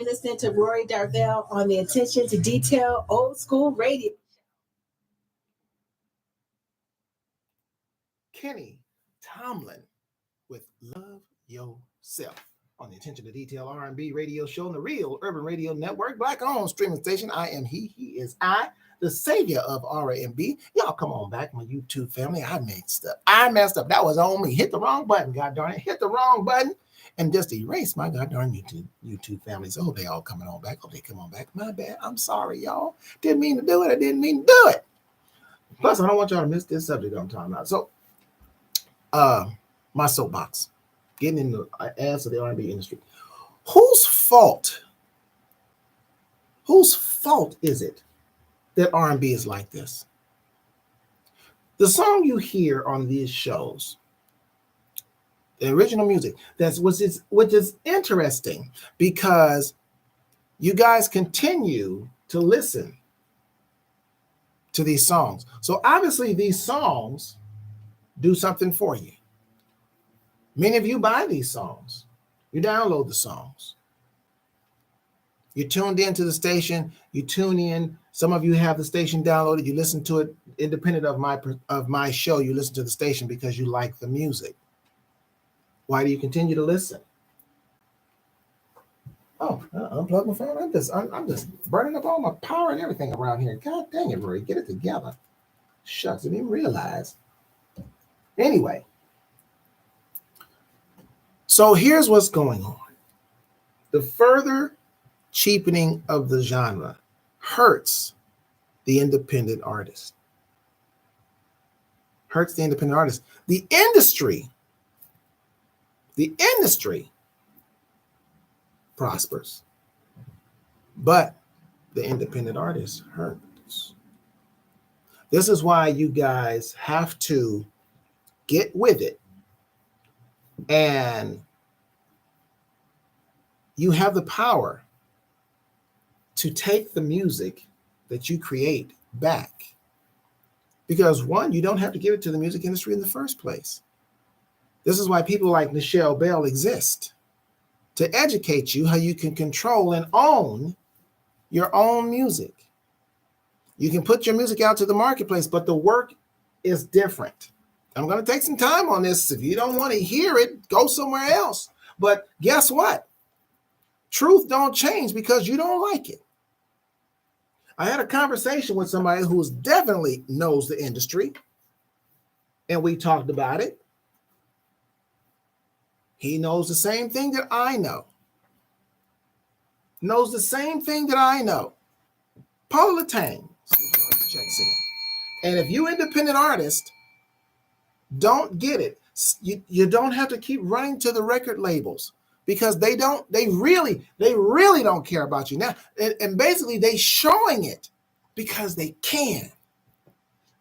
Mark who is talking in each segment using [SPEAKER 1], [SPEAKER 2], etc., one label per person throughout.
[SPEAKER 1] Listening to Rory Darvell on the Attention to Detail Old School Radio.
[SPEAKER 2] Kenny Tomlin with Love Yourself on the Attention to Detail R&B radio show on the Real Urban Radio Network, Black-owned streaming station. I am he is I, the savior of R&B. Y'all come on back, my YouTube family. I messed up. That was on me. Hit the wrong button, god darn it. Hit the wrong button and just erase my god darn YouTube family. So they all coming on back. Hope they come on back. My bad. I'm sorry, y'all. Didn't mean to do it. I didn't mean to do it. Plus, I don't want y'all to miss this subject I'm talking about. So, my soapbox, getting in the ass of the R&B industry. Whose fault is it that R&B is like this? The song you hear on these shows, the original music, which is interesting because you guys continue to listen to these songs. So obviously these songs do something for you. Many of you buy these songs. You download the songs. You tuned into the station. You tune in. Some of you have the station downloaded. You listen to it independent of my show. You listen to the station because you like the music. Why do you continue to listen? Oh, unplug my phone. I'm just burning up all my power and everything around here. God dang it, Rory, get it together. Shucks, I didn't even realize. Anyway, so here's what's going on. The further cheapening of the genre hurts the independent artist. Hurts the independent artist. The industry prospers, but the independent artist hurts. This is why you guys have to get with it, and you have the power to take the music that you create back. Because one, you don't have to give it to the music industry in the first place. This is why people like Nichelle Bell exist, to educate you how you can control and own your own music. You can put your music out to the marketplace, but the work is different. I'm going to take some time on this. If you don't want to hear it, go somewhere else. But guess what? Truth don't change because you don't like it. I had a conversation with somebody who definitely knows the industry, and we talked about it. He knows the same thing that I know. Knows the same thing that I know. Paula Tang checks in. And if you independent artist don't get it, you don't have to keep running to the record labels because they really don't care about you now. And basically they showing it because they can.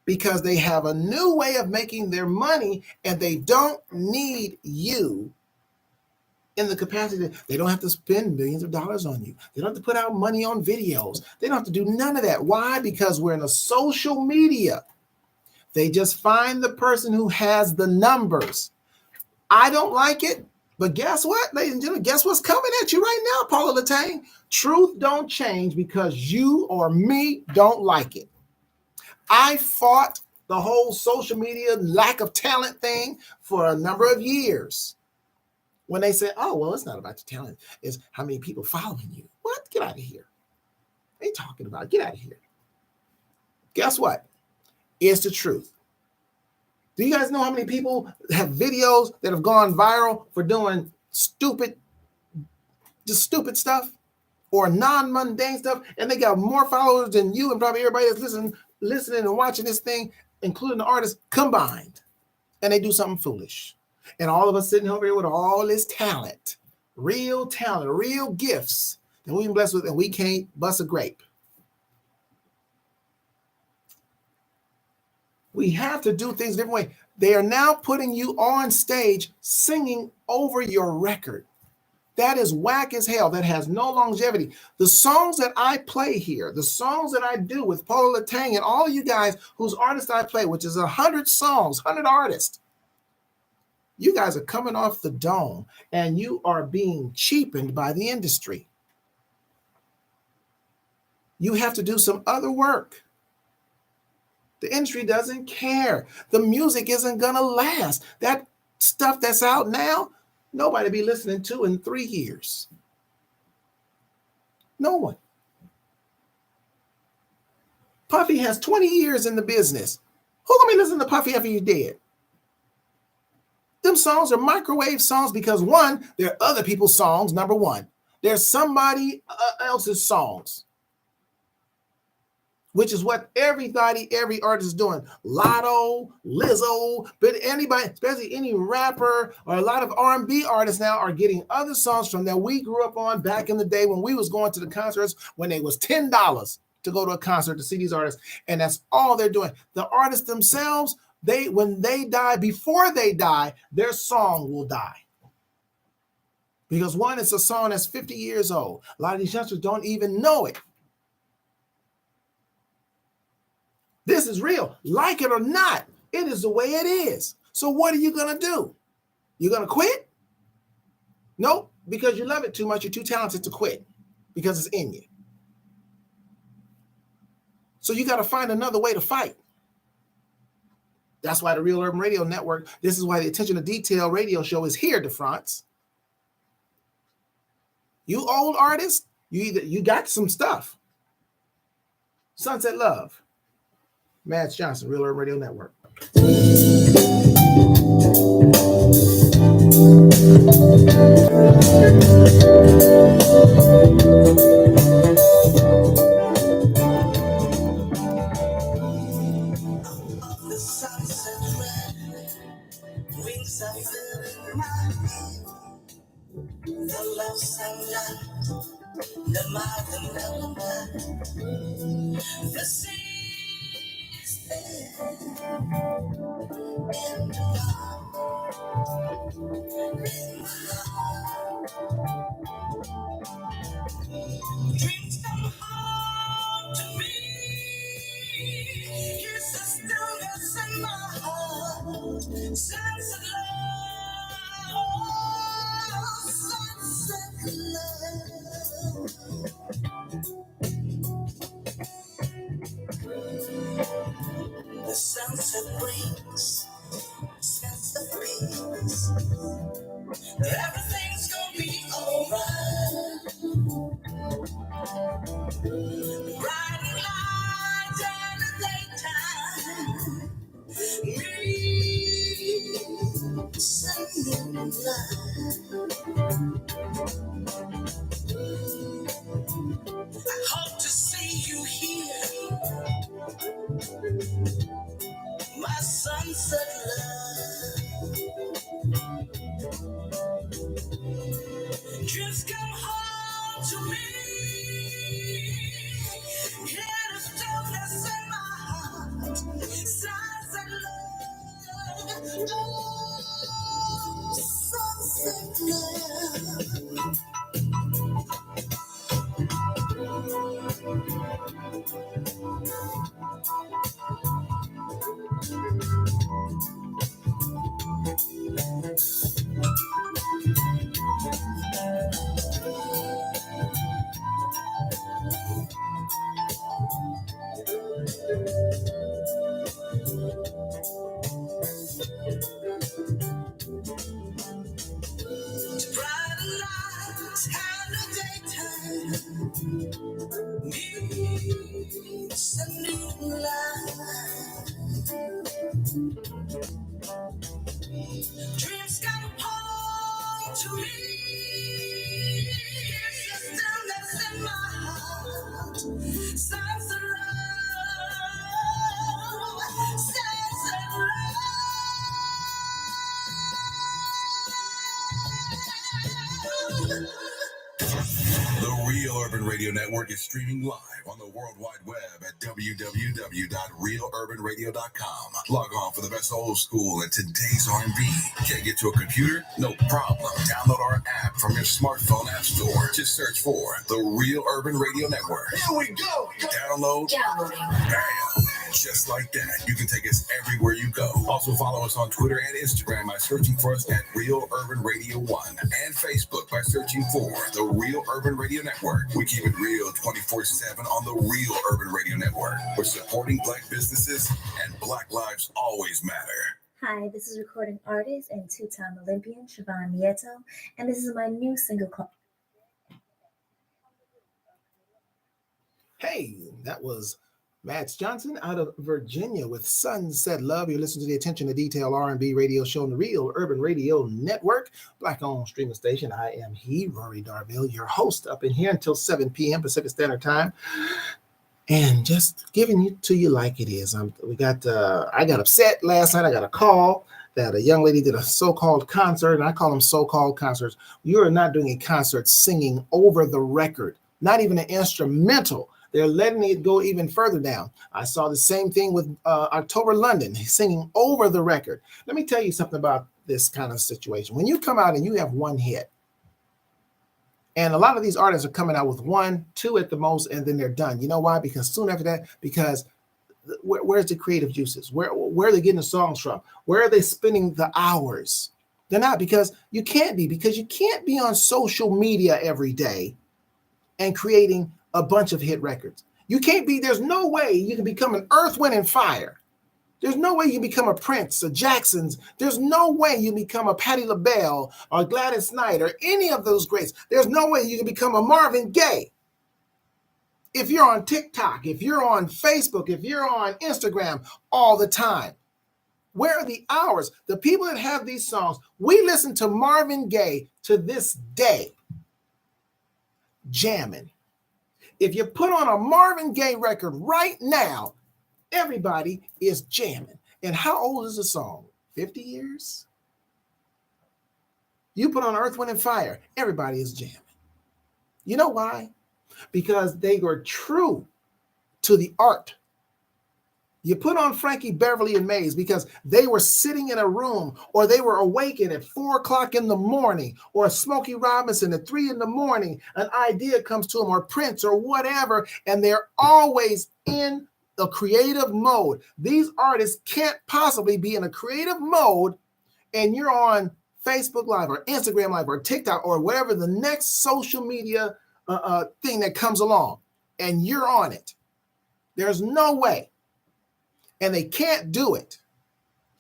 [SPEAKER 2] Because they have a new way of making their money and they don't need you in the capacity. They don't have to spend millions of dollars on you. They don't have to put out money on videos. They don't have to do none of that. Why? Because we're in a social media. They just find the person who has the numbers. I don't like it, but guess what, ladies and gentlemen? Guess what's coming at you right now, Paula Latang? Truth don't change because you or me don't like it. I fought the whole social media lack of talent thing for a number of years. When they say, oh, well, it's not about the talent. It's how many people following you. What? Get out of here. What are you talking about? Get out of here. Guess what? It's the truth. Do you guys know how many people have videos that have gone viral for doing stupid stuff or non-mundane stuff, and they got more followers than you and probably everybody that's listening and watching this thing, including the artists combined, and they do something foolish. And all of us sitting over here with all this talent, real gifts that we've been blessed with, and we can't bust a grape. We have to do things a different way. They are now putting you on stage singing over your record. That is whack as hell. That has no longevity. The songs that I play here, the songs that I do with Paula Latang and all of you guys whose artists I play, which is 100 songs, 100 artists, you guys are coming off the dome and you are being cheapened by the industry. You have to do some other work. The industry doesn't care. The music isn't going to last. That stuff that's out now, nobody be listening to in 3 years. No one. Puffy has 20 years in the business. Who gonna be listening to Puffy after he's dead? Them songs are microwave songs because, one, they're other people's songs, number one. They're somebody else's songs, which is what every artist is doing. Lotto, Lizzo, but anybody, especially any rapper or a lot of R&B artists now are getting other songs from that we grew up on back in the day when we was going to the concerts when it was $10 to go to a concert to see these artists, and that's all they're doing. The artists themselves, when they die, before they die, their song will die. Because one, it's a song that's 50 years old. A lot of these youngsters don't even know it. This is real. Like it or not, it is the way it is. So what are you going to do? You're going to quit? Nope, because you love it too much. You're too talented to quit because it's in you. So you got to find another way to fight. That's why the Real Urban Radio Network, this is why the Attention to Detail radio show is here, DeFrance. You old artists, you got some stuff. Sunset Love. Mads Johnson, Real Urban Radio Network.
[SPEAKER 3] Wings are filling my head. The love sunlight, the mountain element, the sea is there, and in my heart, dreams come home to me. Here's the stillness in my heart, sense of love, sunset love. The sunset brings sense of peace. Everything's gonna be alright. Bright lights in the daytime. Me, sending light. I hope to see you here, my sunset love. Just come home to me. Hear the stillness in my heart. Sunset love. Oh, sunset love. Bright lights and the daytime meets a new light. Dreams come home to me. It's the stillness in my heart. Sense of love, sense of love.
[SPEAKER 4] The Real Urban Radio Network is streaming live on the World Wide Web at www.realurbanradio.com. Log on for the best old school and today's R&B. Can't get to a computer? No problem. Download our app from your smartphone app store. Just search for the Real Urban Radio Network.
[SPEAKER 3] Here we go.
[SPEAKER 4] Download. Bam. just like that. You can take us everywhere you go. Also follow us on Twitter and Instagram by searching for us at Real Urban Radio 1 and Facebook by searching for the Real Urban Radio Network. We keep it real 24/7 on the Real Urban Radio Network. We're supporting Black businesses and Black lives always matter.
[SPEAKER 5] Hi, this is recording artist and two-time Olympian Siobhan Nieto, and this is my new single called.
[SPEAKER 2] Hey, that was Max Johnson out of Virginia with Sunset Love. You're listening to the Attention to Detail R&B radio show on the Real Urban Radio Network, Black-owned streaming station. I am Rory Darville, your host up in here until 7 p.m. Pacific Standard Time. And just giving it to you like it is. I got upset last night. I got a call that a young lady did a so-called concert, and I call them so-called concerts. You are not doing a concert singing over the record, not even an instrumental. They're letting it go even further down. I saw the same thing with October London, singing over the record. Let me tell you something about this kind of situation. When you come out and you have one hit, and a lot of these artists are coming out with 1, 2 at the most, and then they're done. You know why? Because soon after that, where's the creative juices? Where are they getting the songs from? Where are they spending the hours? They're not, because you can't be on social media every day and creating a bunch of hit records. You can't be, there's no way you can become an Earth, Wind, and Fire. There's no way you become a Prince, a Jacksons. There's no way you become a Patti LaBelle or Gladys Knight or any of those greats. There's no way you can become a Marvin Gaye. If you're on TikTok, if you're on Facebook, if you're on Instagram all the time, where are the hours? The people that have these songs, we listen to Marvin Gaye to this day, jamming. If you put on a Marvin Gaye record right now, everybody is jamming. And how old is the song? 50 years? You put on Earth, Wind, and Fire, everybody is jamming. You know why? Because they were true to the art. You put on Frankie Beverly and Maze because they were sitting in a room, or they were awakened at 4 o'clock in the morning, or Smokey Robinson at 3 in the morning. An idea comes to them, or Prince, or whatever, and they're always in the creative mode. These artists can't possibly be in a creative mode and you're on Facebook Live or Instagram Live or TikTok or whatever the next social media thing that comes along, and you're on it. There's no way. And they can't do it.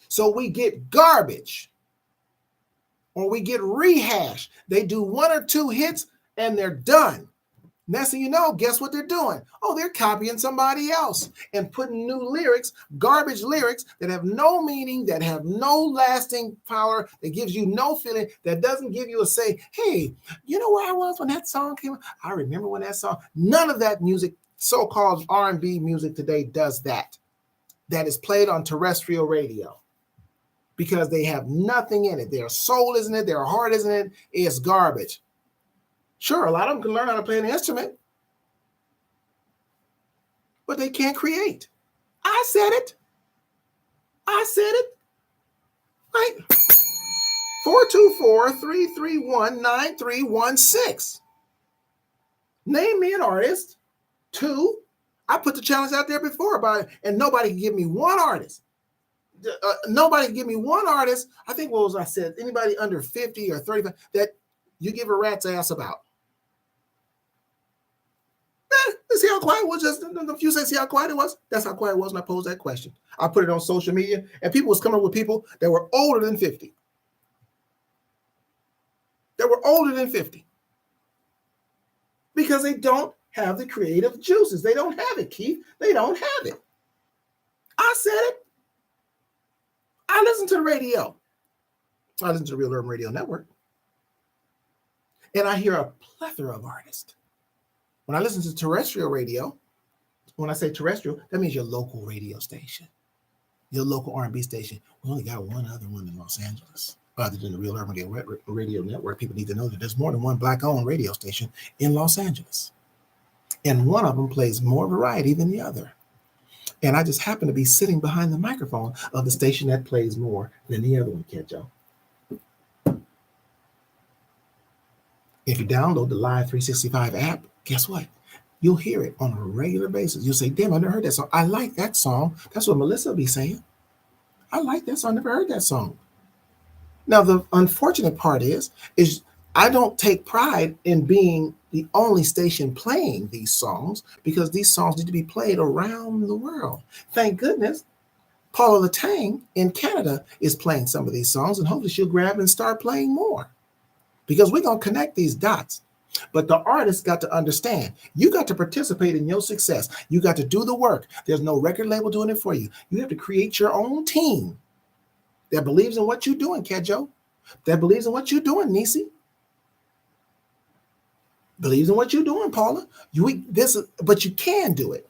[SPEAKER 2] So we get garbage, or we get rehashed. They do 1 or 2 hits and they're done. Next thing you know, guess what they're doing? Oh, they're copying somebody else and putting new lyrics, garbage lyrics that have no meaning, that have no lasting power, that gives you no feeling, that doesn't give you a say, hey, you know where I was when that song came out? I remember when that song. None of that music, so-called R&B music today, does that. That is played on terrestrial radio because they have nothing in it. Their soul isn't it. Their heart isn't it. It's garbage. Sure, a lot of them can learn how to play an instrument, but they can't create. I said it. Right? 424-331-9316. Name me an artist. 2. I put the challenge out there before about it, and nobody can give me one artist. Nobody can give me one artist. I think what was I said? Anybody under 50 or 35 that you give a rat's ass about. Let's see how quiet it was. Just a few seconds, see how quiet it was. That's how quiet it was when I posed that question. I put it on social media, and people was coming up with people that were older than 50. Because they don't have the creative juices. They don't have it, Keith. They don't have it. I said it. I listen to the radio. I listen to the Real Urban Radio Network. And I hear a plethora of artists. When I listen to terrestrial radio, when I say terrestrial, that means your local radio station, your local R&B station. We only got one other one in Los Angeles. Other than the Real Urban Radio Network, people need to know that there's more than one Black-owned radio station in Los Angeles. And one of them plays more variety than the other. And I just happen to be sitting behind the microphone of the station that plays more than the other one, Kedjo. If you download the Live 365 app, guess what? You'll hear it on a regular basis. You'll say, damn, I never heard that song. I like that song. That's what Melissa will be saying. I like that song. I never heard that song. Now, the unfortunate part is I don't take pride in being the only station playing these songs because these songs need to be played around the world. Thank goodness Paula Latang in Canada is playing some of these songs, and hopefully she'll grab and start playing more because we're going to connect these dots. But the artist got to understand, you got to participate in your success. You got to do the work. There's no record label doing it for you. You have to create your own team that believes in what you're doing, Kedjo, that believes in what you're doing, Nisi, believes in what you're doing, Paula. But you can do it.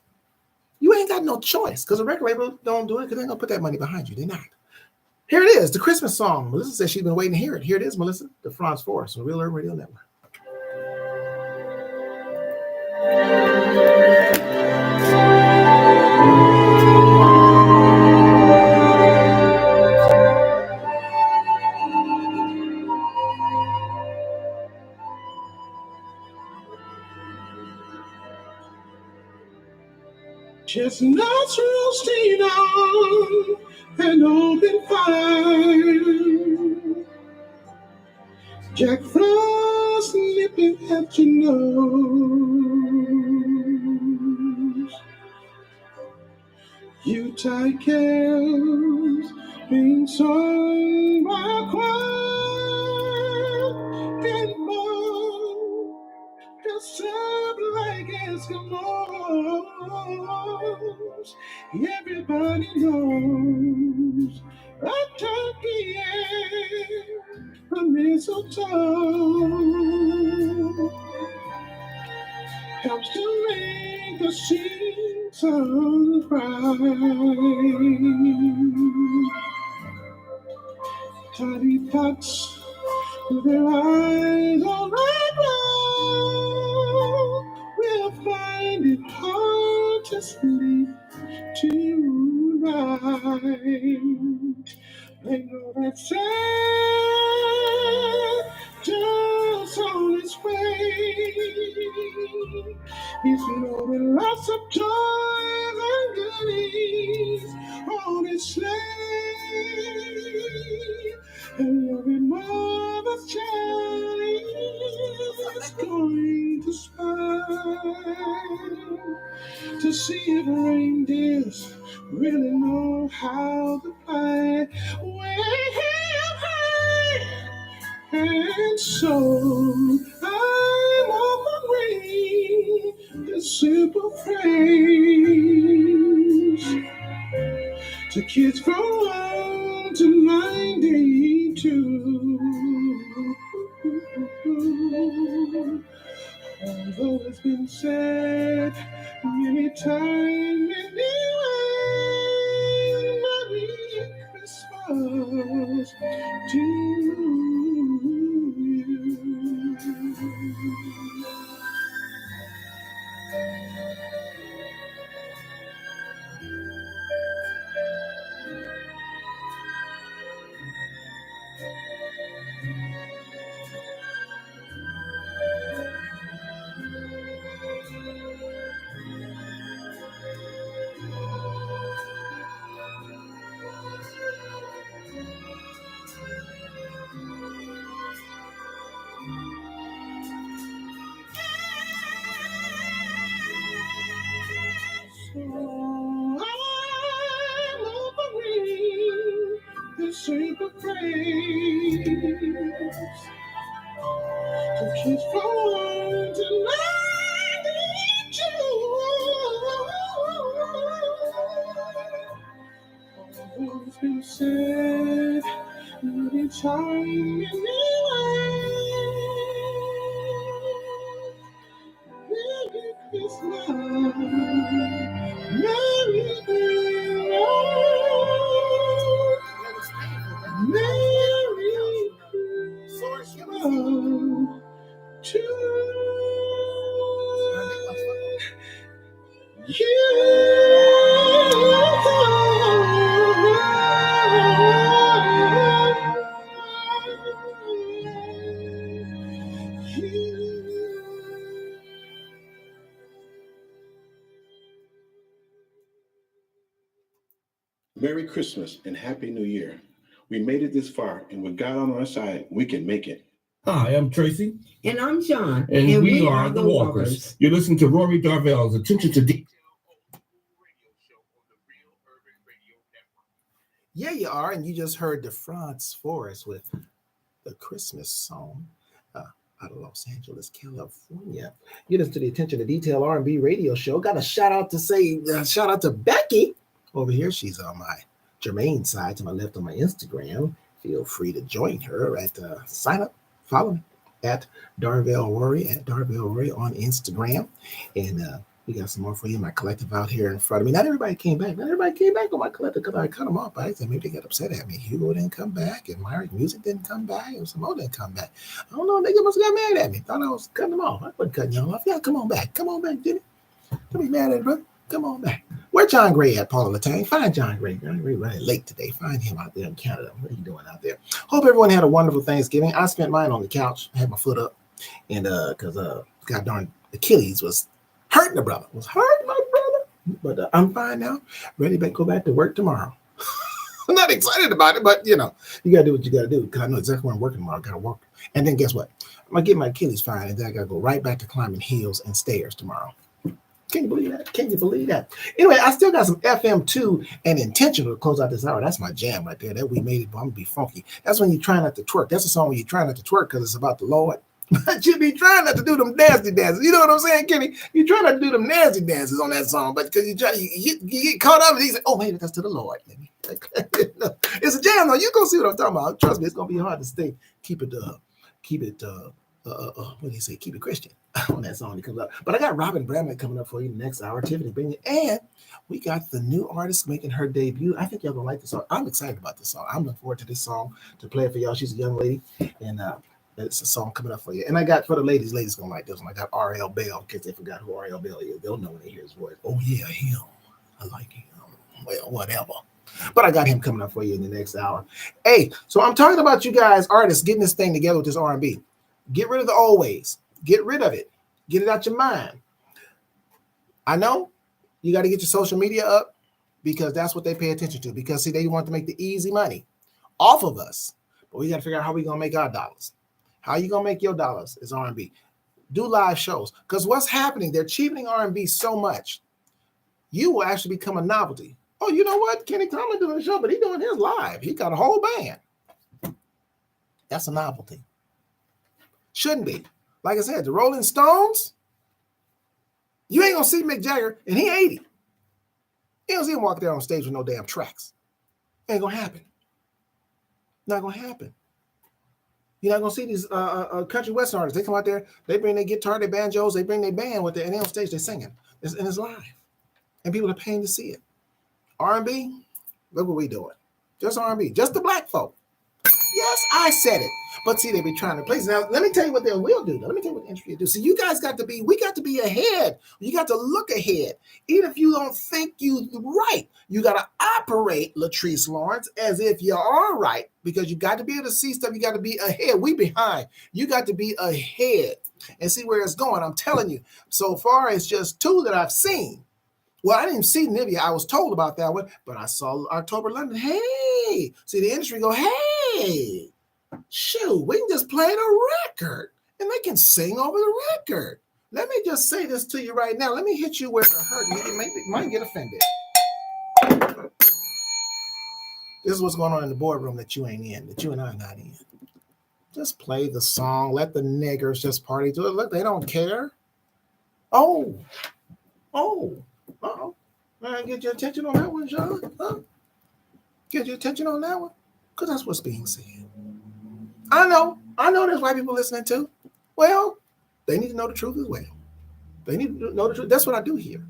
[SPEAKER 2] You ain't got no choice because the record label don't do it because they're going to put that money behind you. They're not. Here it is, the Christmas song. Melissa says she's been waiting to hear it. Here it is, Melissa, the Franz Forrest on Real Urban Radio Network.
[SPEAKER 6] Chestnuts roasting on an open fire. Jack Frost nipping at your nose. Yuletide carols being sung by a choir and more dressed up like Eskimos. Everybody knows a turkey and a mistletoe helps to make the season bright. Tiny tots with their eyes on red will find it hard to sleep tonight. They know that Santa's on his way. He's loaded lots of toys and goodies on his sleigh. And every mother's child is going to smile to see if reindeers really know how to fly. Way high and so I'm offering this simple phrase to kids from 1 to 92. Although it's been said many times, Merry Christmas to you. So I'm offering this simple phrase to kids from 1 to 92. Although it's been said many times anyway. Merry Christmas, Merry Christmas, Merry Christmas to you. Merry Christmas and Happy New Year. We made it this far, and with God on our side, we can make it.
[SPEAKER 7] Hi, I'm Tracy.
[SPEAKER 8] And I'm Sean.
[SPEAKER 7] And we are the Walkers. You're listening to Rory Darvell's Attention to Detail.
[SPEAKER 2] Yeah, you are. And you just heard the Franz Forrest with the Christmas song out of Los Angeles, California. You listen to the Attention to Detail R&B radio show. Got a shout out to Becky over here. She's on my Jermaine side to my left on my Instagram. Feel free to join her at sign up, follow me at Darvell Rory on Instagram. And we got some more for you. My collective out here in front of me. Not everybody came back on my collective because I cut them off. I said maybe they got upset at me. Hugo didn't come back, and Myrick Music didn't come back, and Simone didn't come back. I don't know. They must have got mad at me. Thought I was cutting them off. I wasn't cutting y'all off. Yeah, come on back, Jimmy. Don't be mad at it, brother. Come on back. Where John Gray at, Paula Latang? Find John Gray. John Gray running late today. Find him out there in Canada. What are you doing out there? Hope everyone had a wonderful Thanksgiving. I spent mine on the couch. I had my foot up, and because God darn Achilles was hurting my brother. But I'm fine now. Ready to go back to work tomorrow. I'm not excited about it, but you got to do what you got to do because I know exactly where I'm working tomorrow. I got to work. And then guess what? I'm going to get my Achilles fine, and then I got to go right back to climbing hills and stairs tomorrow. Can you believe that? Anyway, I still got some FM2 and Intentional to close out this hour. That's my jam right there. That we made it, but I'm going to be funky. That's when you try not to twerk. That's a song when you try not to twerk because it's about the Lord. But you be trying not to do them nasty dances. You know what I'm saying, Kenny? You try not to do them nasty dances on that song, but because you get caught up and you say, oh, maybe that's to the Lord. It's a jam, though. You go see what I'm talking about. Trust me, it's going to be hard to keep it what do you say? Keep it Christian on that song that comes up. But I got Robin Bramlett coming up for you next hour, Tiffany Binion, and we got the new artist making her debut. I think y'all gonna like this song. I'm excited about this song. I'm looking forward to this song to play it for y'all. She's a young lady, and it's a song coming up for you. And I got for the ladies gonna like this one. I got R.L. Bell, in case they forgot who R.L. Bell is. They'll know when they hear his voice. Oh yeah, him. I like him. Well, whatever. But I got him coming up for you in the next hour. Hey, so I'm talking about you guys, artists, getting this thing together with this R&B. Get rid of the old ways. Get rid of it. Get it out your mind. I know you got to get your social media up because that's what they pay attention to. Because, see, they want to make the easy money off of us. But we got to figure out how we're going to make our dollars. How you going to make your dollars is R&B. Do live shows. Because what's happening, they're cheapening R&B so much, you will actually become a novelty. Oh, you know what? Kenny Tomlin doing the show, but he's doing his live. He got a whole band. That's a novelty. Shouldn't be. Like I said, the Rolling Stones, you ain't going to see Mick Jagger, and he 80. You don't see him walk there on stage with no damn tracks. Ain't going to happen. Not going to happen. You're not going to see these country western artists. They come out there, they bring their guitar, their banjos, they bring their band with them, and they on stage, they're singing. And it's live. And people are paying to see it. R&B, look what we doing. Just R&B. Just the black folk. Yes, I said it. But see, they be trying to place. Now, let me tell you what they will do. Let me tell you what the industry will do. See, you guys we got to be ahead. You got to look ahead. Even if you don't think you right, you got to operate, Latrice Lawrence, as if you are right, because you got to be able to see stuff. You got to be ahead. We behind. You got to be ahead and see where it's going. I'm telling you, so far it's just two that I've seen. Well, I didn't see Nivea. I was told about that one, but I saw October London. Hey, see the industry go, hey, shoot, we can just play the record and they can sing over the record. Let me just say this to you right now. Let me hit you where it hurt. You might get offended. This is what's going on in the boardroom that you ain't in, that you and I are not in. Just play the song. Let the niggers just party to it. Look, they don't care. Oh. Uh-oh. Get your attention on that one, John. Huh? Get your attention on that one? Because that's what's being said. I know there's white people listening too. Well, they need to know the truth as well. They need to know the truth. That's what I do here.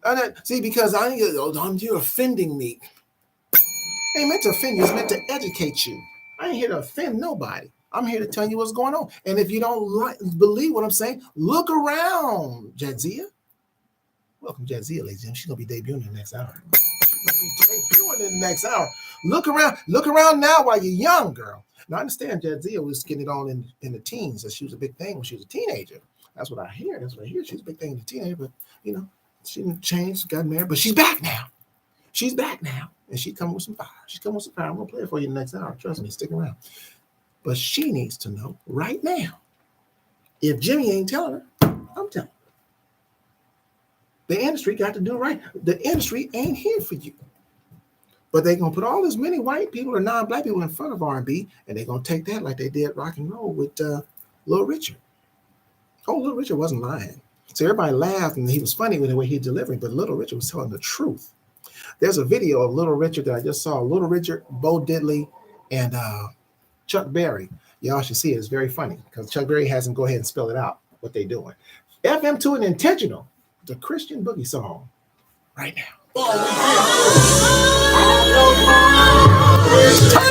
[SPEAKER 2] Because you're offending me. I ain't meant to offend you. It's meant to educate you. I ain't here to offend nobody. I'm here to tell you what's going on. And if you don't believe what I'm saying, look around, Jadzia. Welcome, Jadzia, ladies and gentlemen. She's going to be debuting in the next hour. Look around now while you're young, girl. Now, I understand Jadzia was getting it on in the teens. She was a big thing when she was a teenager. That's what I hear. She's a big thing in the teenager. But, she didn't change, got married. But she's back now. She's back now, and she's coming with some fire. She's coming with some fire. I'm going to play it for you the next hour. Trust me, stick around. But she needs to know right now. If Jimmy ain't telling her, I'm telling her. The industry got to do it right. The industry ain't here for you. But they're going to put all as many white people or non-black people in front of R&B, and they're going to take that like they did rock and roll with Little Richard. Oh, Little Richard wasn't lying. So everybody laughed, and he was funny with the way he delivered, but Little Richard was telling the truth. There's a video of Little Richard that I just saw. Little Richard, Bo Diddley, and Chuck Berry. Y'all should see it. It's very funny because Chuck Berry has them go ahead and spell it out, what they're doing. FM2 and Intentional, the Christian Boogie song, right now. Turn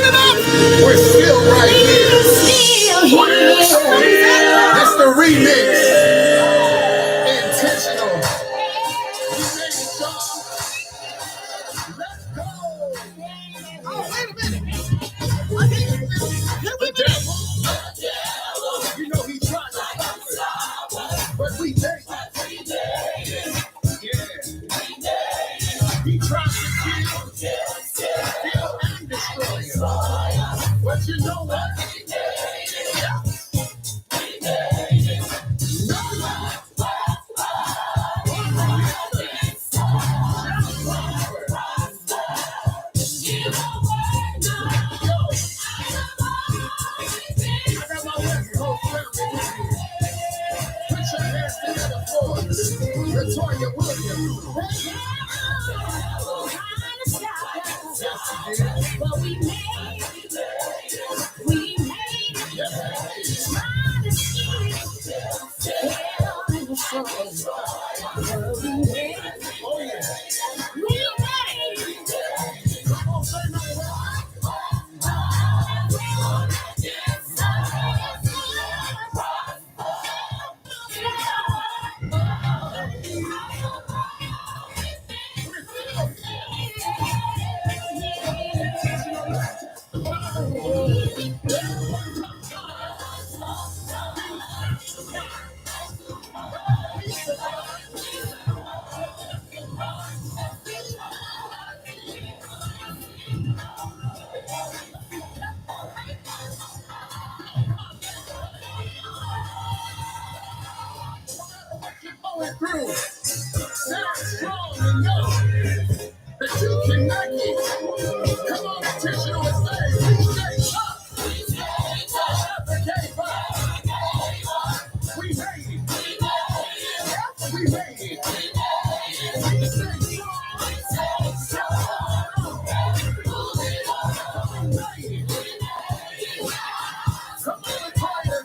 [SPEAKER 2] it up. We're still right here. It's the remix. Intentional. Let's go. Oh, wait a minute. The devil. You know he tried to stop us, but we take it. Yeah. He tried to kill and destroy us. But you know what? Latoya Williams.
[SPEAKER 3] But we made it. We made it. Trying to kill and destroy. But we made it.
[SPEAKER 2] Oh, yeah.
[SPEAKER 3] We made it.
[SPEAKER 2] Come on, say no more. Going through. Sound strong and know that you can make it. Come on, intentional and say, we stay up. Never gave up. We made it. We made it. We stay strong. We made it. Come on, Latoya.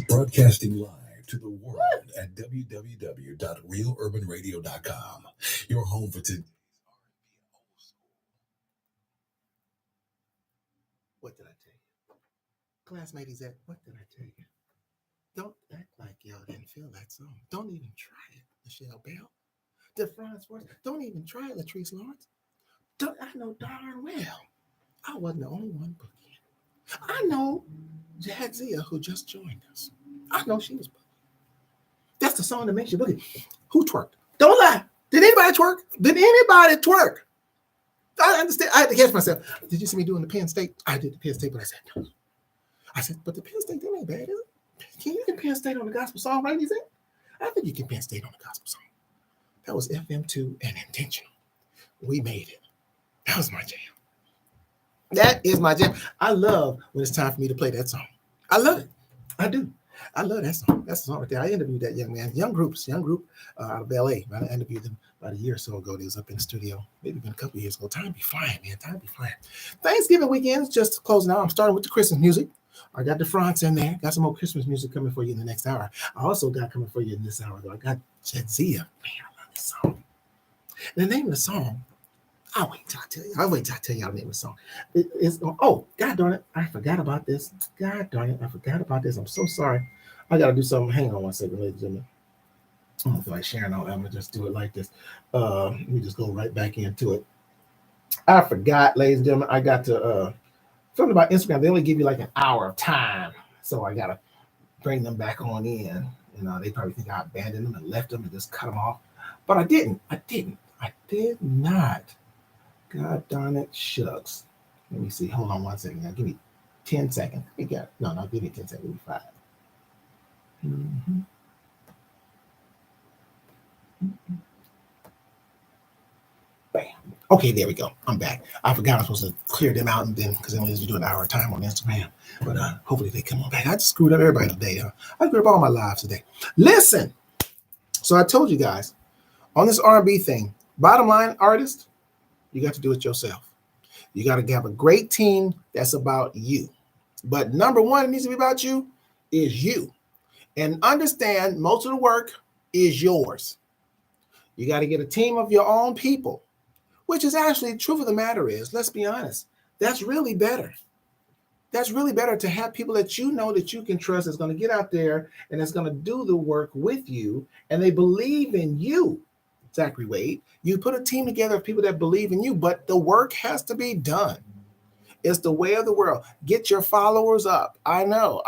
[SPEAKER 4] Broadcasting live to the world at www.realurbanradio.com. Your home for today.
[SPEAKER 2] What did I tell you? Classmate, he's at, what did I tell you? Don't act like y'all didn't feel that song. Don't even try it, Michelle Bell. DeFrance Worth, don't even try it, Latrice Lawrence. I know darn well I wasn't the only one booking. I know Jadzia, who just joined us. I know she was booking. That's the song that makes you boogie. Who twerked? Don't lie. Did anybody twerk? Did anybody twerk? I understand. I had to catch myself. Did you see me doing the Penn State? I did the Penn State, but I said no. I said, but the Penn State, that ain't bad, is it? Can you get Penn State on the gospel song, right? He said, I think you can Penn State on the gospel song. That was FM2 and Intentional. We made it. That was my jam. That is my jam. I love when it's time for me to play that song. I love it. I do. I love that song. That's the song right there. I interviewed that young man, young group out of LA. I interviewed them about a year or so ago. They was up in the studio, maybe been a couple of years ago. Time be flying, man. Time be flying. Thanksgiving weekend is just closing out. I'm starting with the Christmas music. I got the France in there. Got some more Christmas music coming for you in the next hour. I also got coming for you in this hour, though. I got Jadzia. Man, I love this song. The name of the song, I'll wait till I tell you. I'll wait till I tell you the name of the song. It's oh, God darn it. I forgot about this. God darn it. I forgot about this. I'm so sorry. I got to do something. Hang on one second, ladies and gentlemen. I don't feel like sharing all that. I'm going to just do it like this. Let me just go right back into it. I forgot, ladies and gentlemen. I got to, something about Instagram. They only give you like an hour of time. So I got to bring them back on in. You know, they probably think I abandoned them and left them and just cut them off. But I didn't. I did not. God darn it, shucks. Let me see. Hold on one second. Now, give me 10 seconds. Give me 10 seconds. Give me 5. Mm-hmm. Bam. Okay, there we go. I'm back. I forgot I was supposed to clear them out and then because I only do an hour of time on Instagram. But hopefully they come on back. I just screwed up everybody today. I screwed up all my lives today. Listen. So I told you guys on this R&B thing, bottom line, artist, you got to do it yourself. You got to have a great team that's about you. But number one, it needs to be about you is you. And understand most of the work is yours. You got to get a team of your own people, which is actually the truth of the matter is, let's be honest, that's really better. That's really better to have people that you know that you can trust that's going to get out there and that's going to do the work with you and they believe in you. Zachary Wade, you put a team together of people that believe in you, but the work has to be done. It's the way of the world. Get your followers up. I know.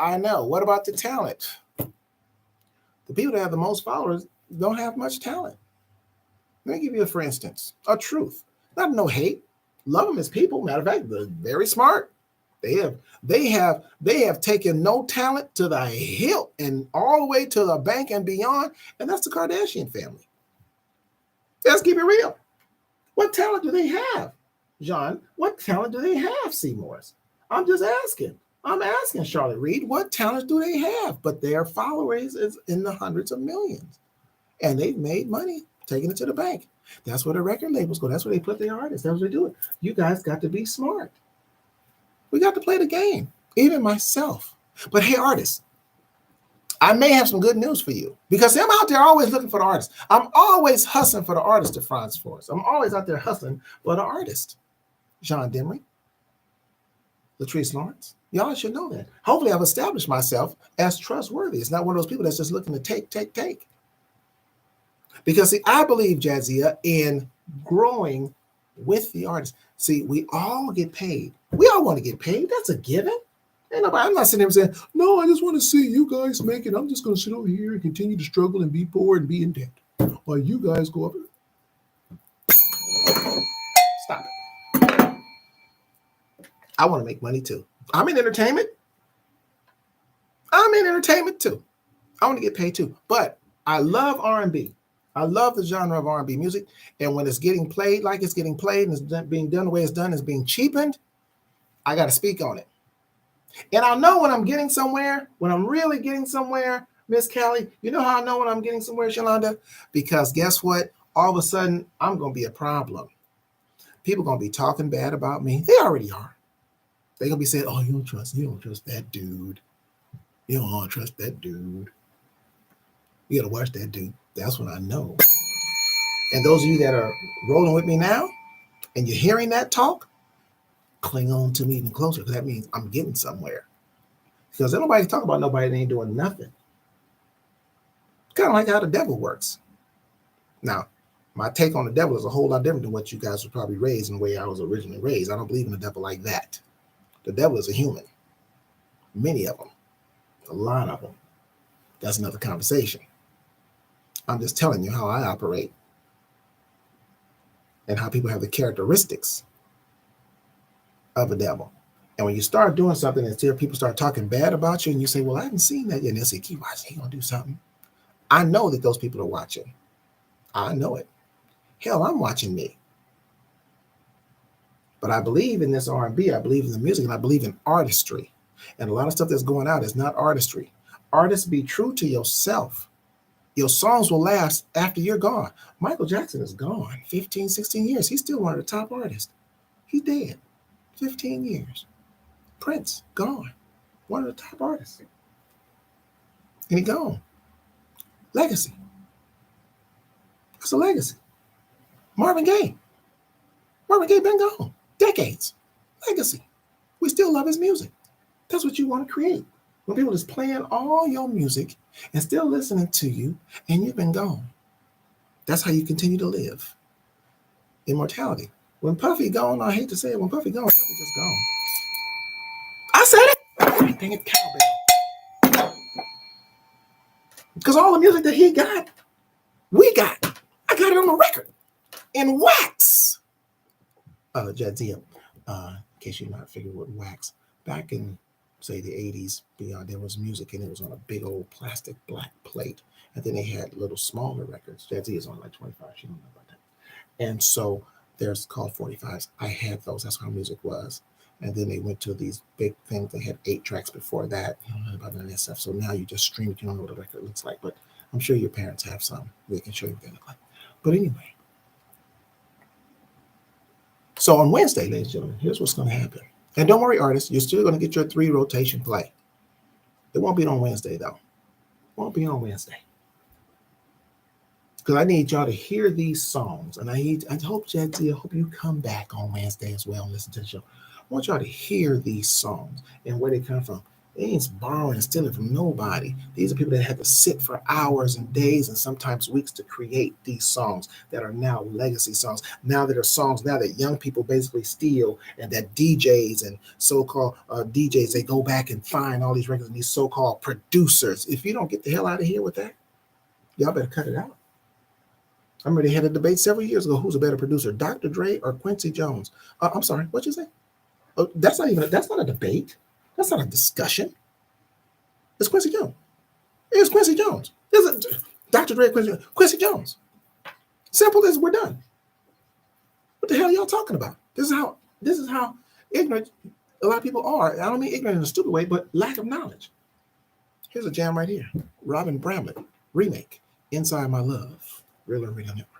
[SPEAKER 2] What about the talent? The people that have the most followers don't have much talent. Let me give you a for instance, a truth. Not no hate. Love them as people. Matter of fact, they're very smart. They have taken no talent to the hilt and all the way to the bank and beyond, and that's the Kardashian family. Let's keep it real. What talent do they have, John? What talent do they have, Seymour's? I'm just asking. I'm asking Charlotte Reed, what talent do they have? But their followers is in the hundreds of millions. And they've made money taking it to the bank. That's where the record labels go. That's where they put their artists. That's what they do it. You guys got to be smart. We got to play the game, even myself. But hey, artists, I may have some good news for you because I'm out there always looking for the artist. I'm always hustling for the artist to France Force. I'm always out there hustling for the artist. John Demery, Latrice Lawrence. Y'all should know that. Hopefully I've established myself as trustworthy. It's not one of those people that's just looking to take. Because see, I believe, Jadzia, in growing with the artist. See, we all get paid. We all want to get paid. That's a given. I'm not sitting there saying, no, I just want to see you guys make it. I'm just going to sit over here and continue to struggle and be poor and be in debt while you guys go up. Stop it. I want to make money too. I'm in entertainment. Too. I want to get paid too. But I love R&B. I love the genre of R&B music. And when it's getting played like it's getting played and it's being done the way it's done, is being cheapened, I got to speak on it. And I'll know when I'm getting somewhere, when I'm really getting somewhere, Miss Callie. You know how I know when I'm getting somewhere, Shalonda? Because guess what? All of a sudden, I'm going to be a problem. People are going to be talking bad about me. They already are. They're going to be saying, oh, you don't trust that dude. You don't want to trust that dude. You got to watch that dude. That's when I know. And those of you that are rolling with me now, and you're hearing that talk, cling on to me even closer, because that means I'm getting somewhere. Because nobody talk about nobody that ain't doing nothing. Kind of like how the devil works. Now, my take on the devil is a whole lot different than what you guys were probably raised in the way I was originally raised. I don't believe in the devil like that. The devil is a human. Many of them. A lot of them. That's another conversation. I'm just telling you how I operate and how people have the characteristics of a devil. And when you start doing something and still people start talking bad about you and you say, well, I haven't seen that yet. And they'll say, keep watching, he's going to do something. I know that those people are watching. I know it. Hell, I'm watching me. But I believe in this R&B. I believe in the music, and I believe in artistry. And a lot of stuff that's going out is not artistry. Artists, be true to yourself. Your songs will last after you're gone. Michael Jackson is gone 15, 16 years. He's still one of the top artists. He's dead 15 years. Prince, gone. One of the top artists. And he gone. Legacy. That's a legacy. Marvin Gaye. Marvin Gaye been gone. Decades. Legacy. We still love his music. That's what you want to create. When people just playing all your music and still listening to you, and you've been gone. That's how you continue to live. Immortality. When Puffy gone, I hate to say it, when Puffy gone, Puffy just gone. I said it. Dang it, cowbell. Because all the music that he got, we got. I got it on the record. In wax. Jadzia, in case you're not figuring what wax, back in, say, the 80s, there was music and it was on a big old plastic black plate. And then they had little smaller records. Jadzia is on like 25. She don't know about that. And so there's called 45s. I had those. That's how music was. And then they went to these big things. They had 8 tracks before that. You don't know about none of that stuff. So now you just stream it. You don't know what the record looks like. But I'm sure your parents have some. We can show you what they look like. But anyway. So on Wednesday, ladies and gentlemen, here's what's going to happen. And don't worry, artists. You're still going to get your 3 rotation play. It won't be on Wednesday, though. It won't be on Wednesday. Because I need y'all to hear these songs. And I hope, Jadzia, I hope you come back on Wednesday as well and listen to the show. I want y'all to hear these songs and where they come from. They ain't borrowing and stealing from nobody. These are people that had to sit for hours and days and sometimes weeks to create these songs that are now legacy songs. Now that are songs now that young people basically steal, and that DJs and so-called DJs, they go back and find all these records and these so-called producers. If you don't get the hell out of here with that, y'all better cut it out. I remember they had a debate several years ago. Who's a better producer, Dr. Dre or Quincy Jones? I'm sorry, what'd you say? Oh, that's not a debate. That's not a discussion. It's Quincy Jones. It's Quincy Jones. Dr. Dre, Quincy Jones. Simple as we're done. What the hell are y'all talking about? This is how ignorant a lot of people are. I don't mean ignorant in a stupid way, but lack of knowledge. Here's a jam right here. Robin Bramlett remake, Inside My Love, Real Urban Radio Network.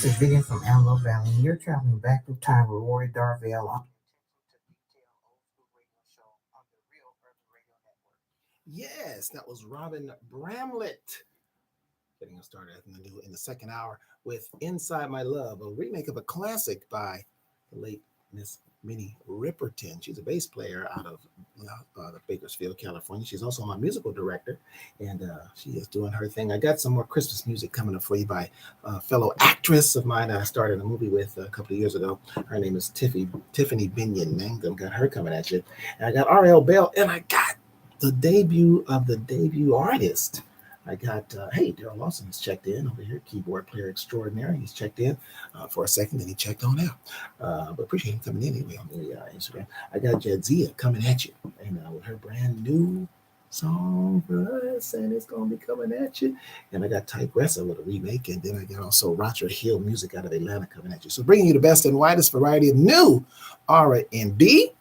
[SPEAKER 8] This is Vivian from Antelope Valley, and you're traveling back through time with Rory Darvell on
[SPEAKER 2] Yes, that was Robin Bramlett. Getting us started in the second hour with Inside My Love, a remake of a classic by the late Miss Minnie Riperton. She's a bass player out of Bakersfield, California. She's also my musical director, and she is doing her thing. I got some more Christmas music coming up for you by a fellow actress of mine that I started a movie with a couple of years ago. Her name is Tiffany Binion Mangum. Got her coming at you. And I got R.L. Bell, and I got the debut of the debut artist. I got, hey, Daryl Lawson has checked in over here, keyboard player extraordinary. He's checked in for a second, then he checked on out. But appreciate him coming in anyway on the Instagram. I got Jadzia coming at you, and with her brand new song for us, and it's going to be coming at you. And I got Tigressa with a remake, and then I got also Roger Hill music out of Atlanta coming at you. So bringing you the best and widest variety of new R&B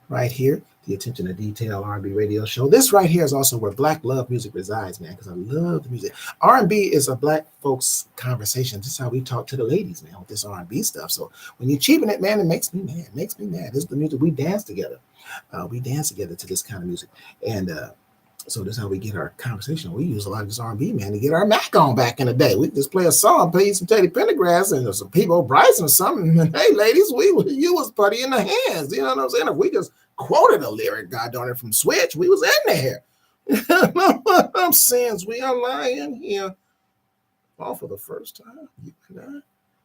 [SPEAKER 2] right here. The Attention to Detail R&B radio show. This right here is also where Black love music resides, man, because I love the music. R&B is a Black folks conversation. This is how we talk to the ladies, man, with this R&B stuff. So when you cheapen it, man, it makes me mad. It makes me mad. This is the music. We dance together. We dance together to this kind of music. And so this is how we get our conversation. We use a lot of this R&B, man, to get our Mac on back in the day. We just play a song, play some Teddy Pendergrass and some Peebo Bryson or something. And hey, ladies, you was putty in the hands. You know what I'm saying? If we just quoted a lyric, God darn it, from Switch, we was in there. I'm saying we are lying here. All for the first time. You and I.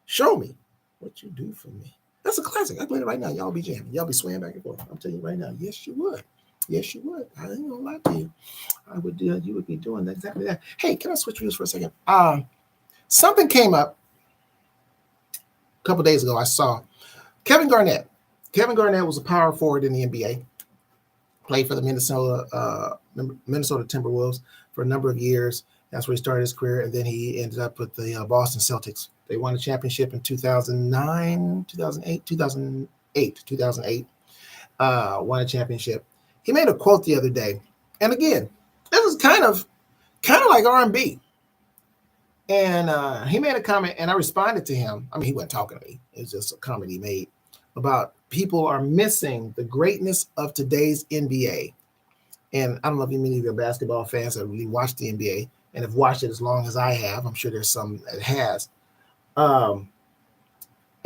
[SPEAKER 2] Show me what you do for me. That's a classic. I play it right now. Y'all be jamming. Y'all be swaying back and forth. I'm telling you right now. Yes, you would. Yes, you would. I ain't gonna lie to you. I would do. You would be doing exactly that. Hey, can I switch views for a second? Something came up a couple days ago. I saw Kevin Garnett. Kevin Garnett was a power forward in the NBA. Played for the Minnesota Timberwolves for a number of years. That's where he started his career, and then he ended up with the Boston Celtics. They won a championship in 2009, 2008. Won a championship. He made a quote the other day, and again, it was kind of like R&B. And he made a comment, and I responded to him. I mean, he wasn't talking to me. It was just a comment he made about people are missing the greatness of today's NBA. And I don't know if many of you are basketball fans that really watch the NBA and have watched it as long as I have. I'm sure there's some that has. And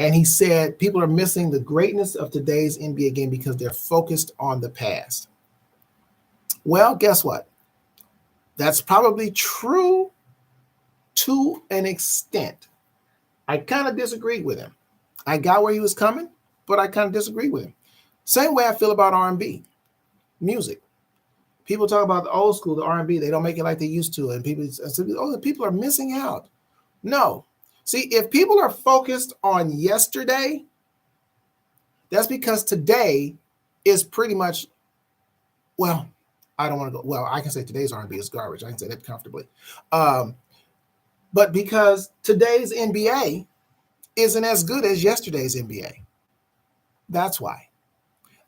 [SPEAKER 2] And he said people are missing the greatness of today's NBA game because they're focused on the past. Well, guess what? That's probably true to an extent. I kind of disagreed with him. I got where he was coming, but I kind of disagree with him. Same way I feel about R&B music. People talk about the old school, the R&B. They don't make it like they used to. And people say, oh, the people are missing out. No. See, if people are focused on yesterday, that's because today is pretty much, well, I don't want to go, well, I can say today's R&B is garbage. I can say that comfortably. But because today's NBA isn't as good as yesterday's NBA. That's why.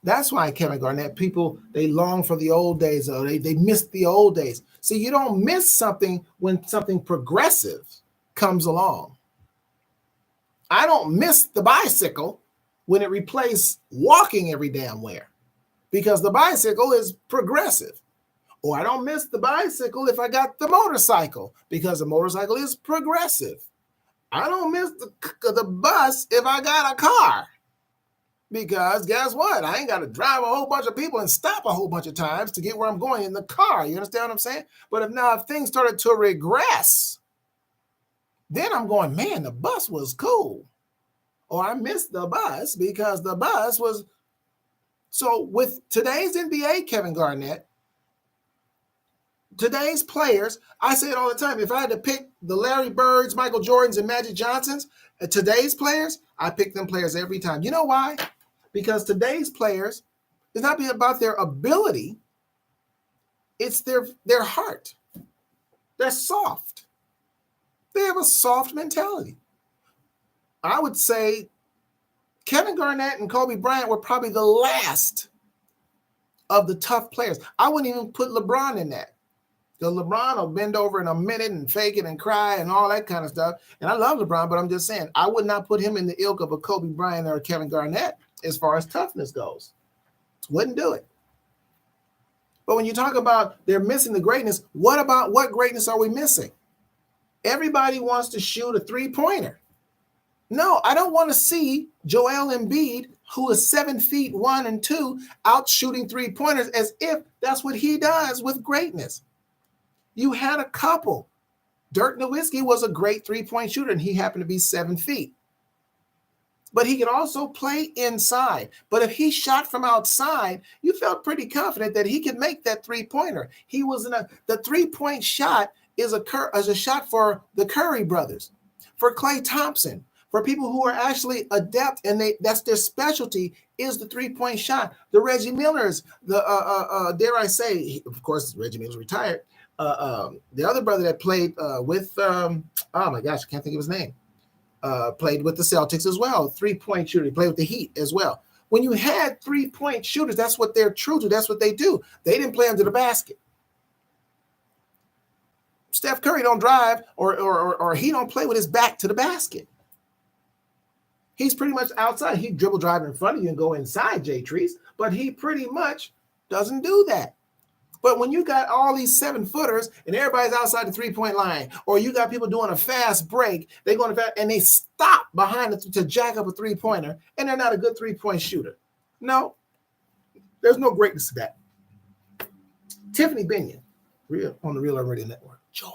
[SPEAKER 2] That's why, Kevin Garnett, people, they long for the old days. Or they miss the old days. See, you don't miss something when something progressive comes along. I don't miss the bicycle when it replaced walking every damn where, because the bicycle is progressive. Or I don't miss the bicycle if I got the motorcycle, because the motorcycle is progressive. I don't miss the bus if I got a car, because guess what? I ain't got to drive a whole bunch of people and stop a whole bunch of times to get where I'm going in the car. You understand what I'm saying? But if things started to regress, then I'm going, man, the bus was cool. Or I missed the bus because the bus was. So with today's NBA, Kevin Garnett, today's players, I say it all the time. If I had to pick the Larry Birds, Michael Jordans, and Magic Johnsons, today's players, I pick them players every time. You know why? Because today's players, it's not about their ability. It's their heart. They're soft. They have a soft mentality. I would say Kevin Garnett and Kobe Bryant were probably the last of the tough players. I wouldn't even put LeBron in that. Because LeBron will bend over in a minute and fake it and cry and all that kind of stuff. And I love LeBron, but I'm just saying, I would not put him in the ilk of a Kobe Bryant or a Kevin Garnett as far as toughness goes. Wouldn't do it. But when you talk about they're missing the greatness, what greatness are we missing? Everybody wants to shoot a three-pointer. No, I don't want to see Joel Embiid, who is 7 feet 1 and 2, out shooting three-pointers as if that's what he does with greatness. You had a couple. Dirk Nowitzki was a great three-point shooter, and he happened to be 7 feet. But he could also play inside. But if he shot from outside, you felt pretty confident that he could make that three-pointer. He was the three-point shot is a shot for the Curry brothers, for Klay Thompson, for people who are actually adept and that's their specialty is the three-point shot. The Reggie Millers, dare I say, of course, Reggie Miller's retired. The other brother that played with, oh my gosh, I can't think of his name, played with the Celtics as well, three-point shooter. He played with the Heat as well. When you had three-point shooters, that's what they're true to. That's what they do. They didn't play under the basket. Steph Curry don't drive or he don't play with his back to the basket. He's pretty much outside. He dribble drive in front of you and go inside, Jay Trees, but he pretty much doesn't do that. But when you got all these 7-footers and everybody's outside the three-point line, or you got people doing a fast break, they go fast and they stop behind to jack up a three-pointer, and they're not a good three-point shooter. No, there's no greatness to that. Tiffany Binion, on the Real Urban Radio Network. Joy.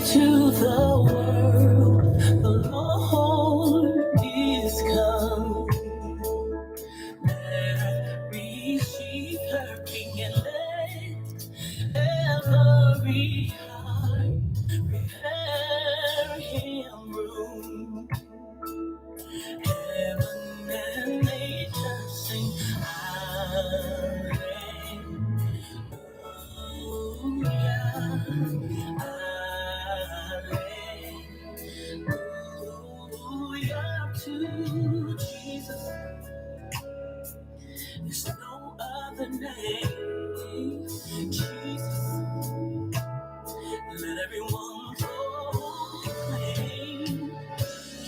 [SPEAKER 3] To the world, the Lord is come. Let receive her King and let every heart prepare him room. Heaven and nature sing hallelujah. Hallelujah to Jesus. There's no other name. Jesus. Let everyone proclaim.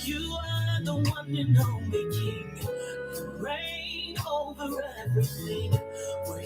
[SPEAKER 3] You are the one and only King. You reign over everything. We're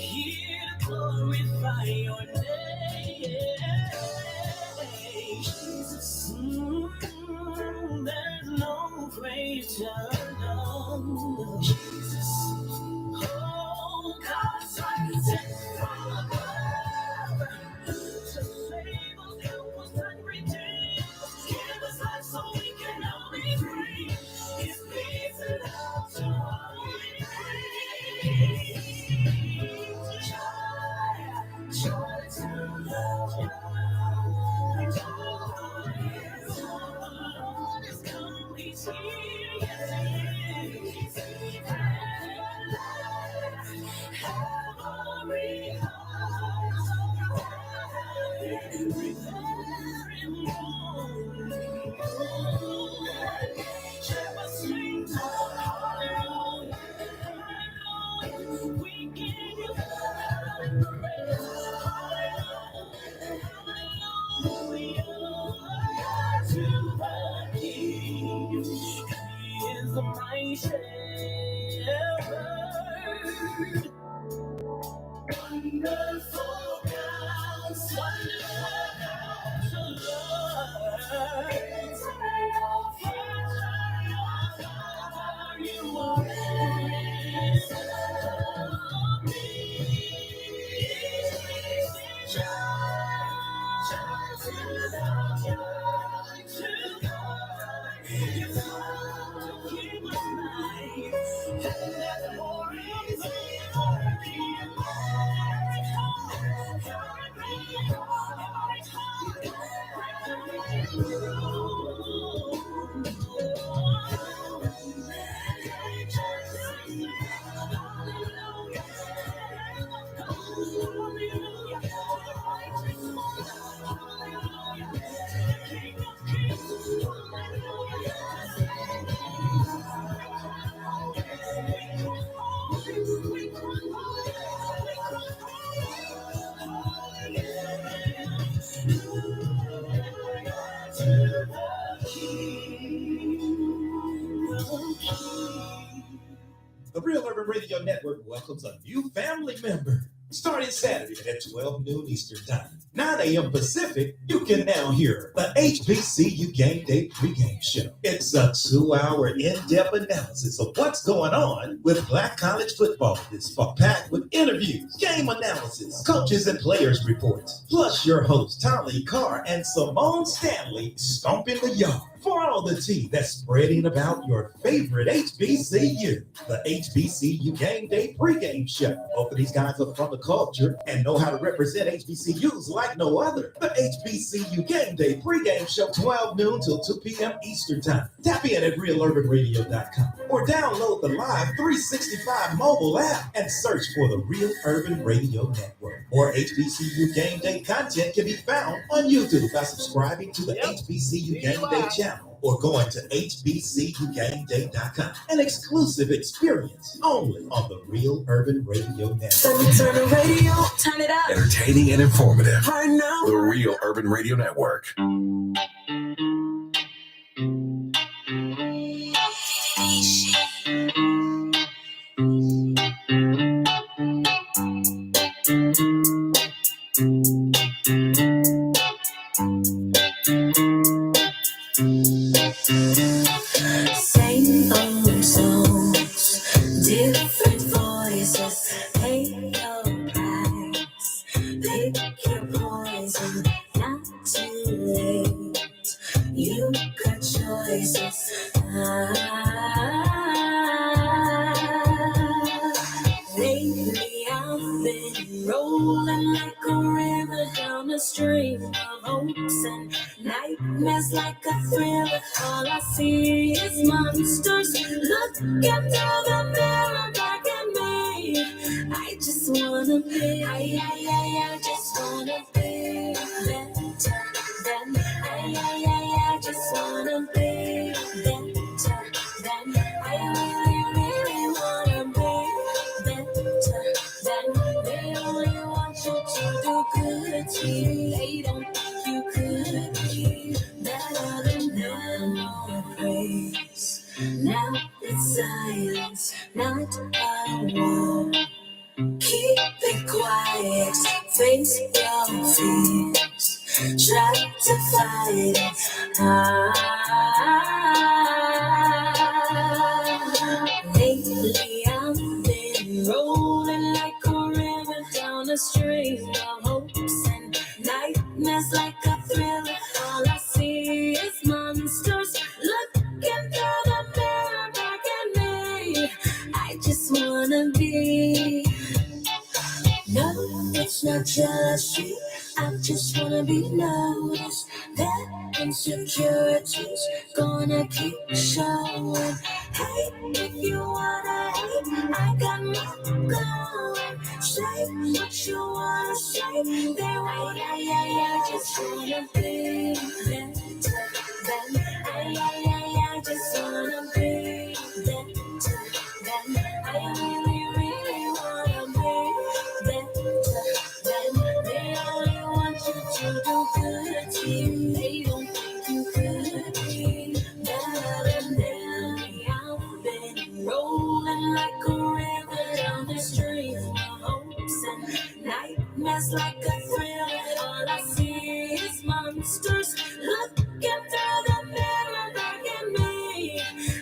[SPEAKER 9] The Real Urban Radio Network welcomes a new family member. Starting Saturday at 12 noon Eastern Time, 9 a.m. Pacific, you can now hear the HBCU Game Day pregame show. It's a 2-hour in-depth analysis of what's going on with Black college football this fall, packed with interviews, game analysis, coaches and players reports, plus your hosts Tali Carr and Simone Stanley stomping the yard for all the tea that's spreading about your favorite HBCU. The HBCU Game Day pregame show. Both of these guys are from the culture and know how to represent HBCUs like no other. The HBCU Game Day pregame show, 12 noon till 2 p.m. Eastern Time. Tap in at realurbanradio.com or download the Live 365 mobile app and search for the Real Urban Radio Network. More HBCU Game Day content can be found on YouTube by subscribing to the HBCU Game Day channel or going to hbcugameday.com. An exclusive experience only on the Real Urban Radio Network.
[SPEAKER 3] Turn the radio, turn it up.
[SPEAKER 4] Entertaining and informative.
[SPEAKER 3] Right now.
[SPEAKER 4] The Real Urban Radio Network.
[SPEAKER 3] Same old songs, different voices. Pay your price, pick your poison. Not too late, you got choices. Lately I've been rolling like a river down a stream of hopes and nightmares like a thriller. All I see is monsters. Look into the mirror back at me. I just wanna be, I just wanna be better than, I just wanna be better than, I really wanna be better than. They only want you to do good to you. They don't think you could be better than memories. Now it's silence, not a word. Keep it quiet, face your fears. Try to fight it. Lately I've been rolling like a river down a stream of hopes and nightmares like a thriller. All I see is monsters. Look into the mirror back at me. I just wanna be. No, it's not jealousy. I just wanna be noticed. That insecurity's gonna keep showing. Hey, if you wanna hate, I got my gun. Say what you wanna say. Then I just wanna be better than. I just wanna be better than. I really wanna be better than. They only want you to do good to you. They don't think you could be better than them. I've been rolling like a river down the stream of hopes and nightmares like a thrill. All I see is monsters looking through the mirror back at me.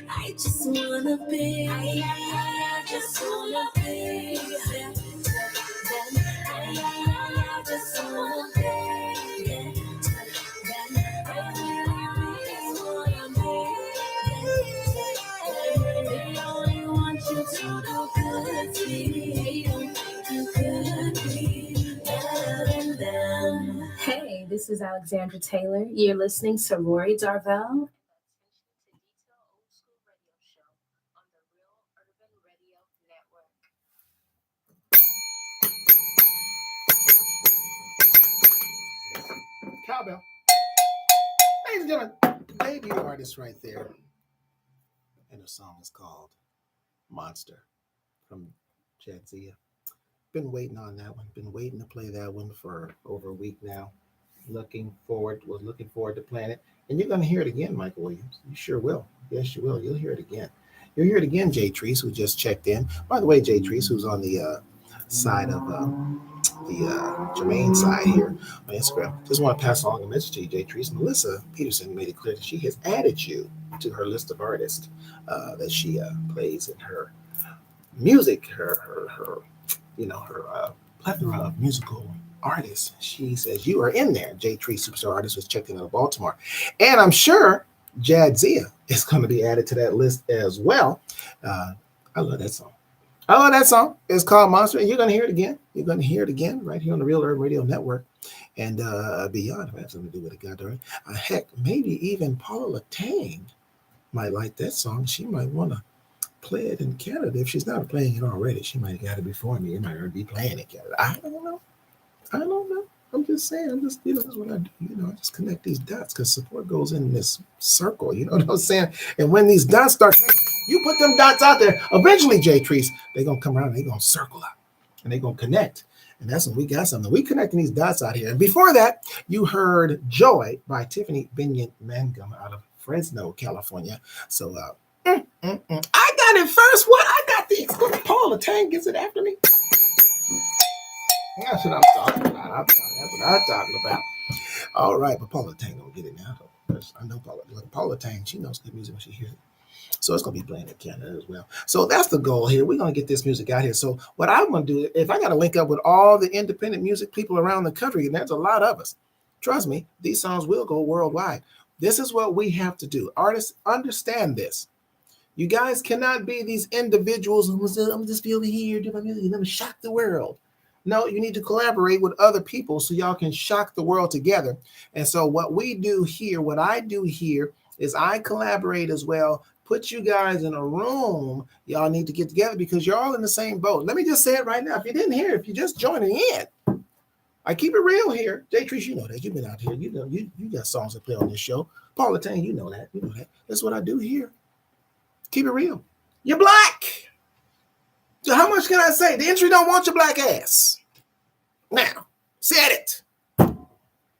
[SPEAKER 3] I just wanna be, I just wanna be better than. I just wanna be better than. I really wanna be better. They only want you to do good to me. They don't think you could be better than them.
[SPEAKER 1] Hey, this is Alexandra Taylor. You're listening to Rory Darvell.
[SPEAKER 2] Cowbell. Ladies and gentlemen, debut artist right there. And the song is called Monster from Jadzia. Been waiting on that one. Been waiting to play that one for over a week now. Looking forward to playing it. And you're going to hear it again, Michael Williams. You sure will. Yes, you will. You'll hear it again. You'll hear it again, Jay Treese, who just checked in. By the way, Jay Treese, who's on the side of Jermaine side here on Instagram. Just want to pass along a message to you, Jay Treese. Melissa Peterson made it clear that she has added you to her list of artists that she plays in her music, her plethora of musical artists. She says you are in there. Jay Treese, superstar artist, was checked in out of Baltimore, and I'm sure Jadzia is going to be added to that list as well. I love that song. It's called Monster, and you're going to hear it again. You're going to hear it again right here on the Real Urban Radio Network and beyond. If I have something to do with it, God darn it. Heck, maybe even Paula Tang might like that song. She might want to play it in Canada. If she's not playing it already, she might have got it before me. It might already be playing in Canada. I don't know. I'm just saying. That's what I do. I just connect these dots because support goes in this circle. You know what I'm saying? And when these dots start, you put them dots out there, eventually, Jay Treese, they're going to come around and they're going to circle up and they're going to connect. And that's when we got something. We connecting these dots out here. And before that, you heard Joy by Tiffany Binion Mangum out of Fresno, California. So I got it first. What? I got the Paula Tang gets it after me. That's what I'm talking about. That's what I'm talking about. All right, but Paula Tang don't get it now. I know Paula Tang, she knows good music when she hears it. So it's going to be playing in Canada as well. So that's the goal here. We're going to get this music out here. So what I'm going to do, if I got to link up with all the independent music people around the country, and there's a lot of us, trust me, these songs will go worldwide. This is what we have to do. Artists, understand this. You guys cannot be these individuals who say, I'm just be over here, do my music, and I'm going to shock the world. No, you need to collaborate with other people so y'all can shock the world together. And so what I do here is I collaborate as well, put you guys in a room. Y'all need to get together because you're all in the same boat. Let me just say it right now. If you didn't hear it, if you're just joining in, I keep it real here. Jay Treese, you know that. You've been out here. You know, you got songs to play on this show. Paula Tang, you know that. That's what I do here. Keep it real. You're black. So how much can I say? The industry don't want your black ass. Now, said it.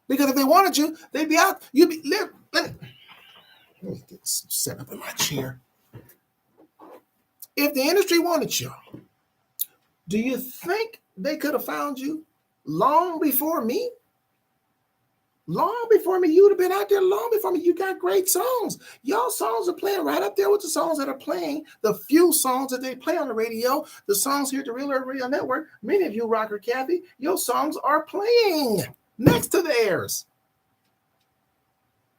[SPEAKER 2] Because if they wanted you, they'd be out. You'd be let me get set up in my chair. If the industry wanted you, do you think they could have found you long before me? Long before me, you would have been out there long before me. You got great songs. Y'all songs are playing right up there with the songs that are playing, the few songs that they play on the radio, the songs here at the Real Urban Radio Network. Many of you, Rocker Kathy, your songs are playing next to theirs.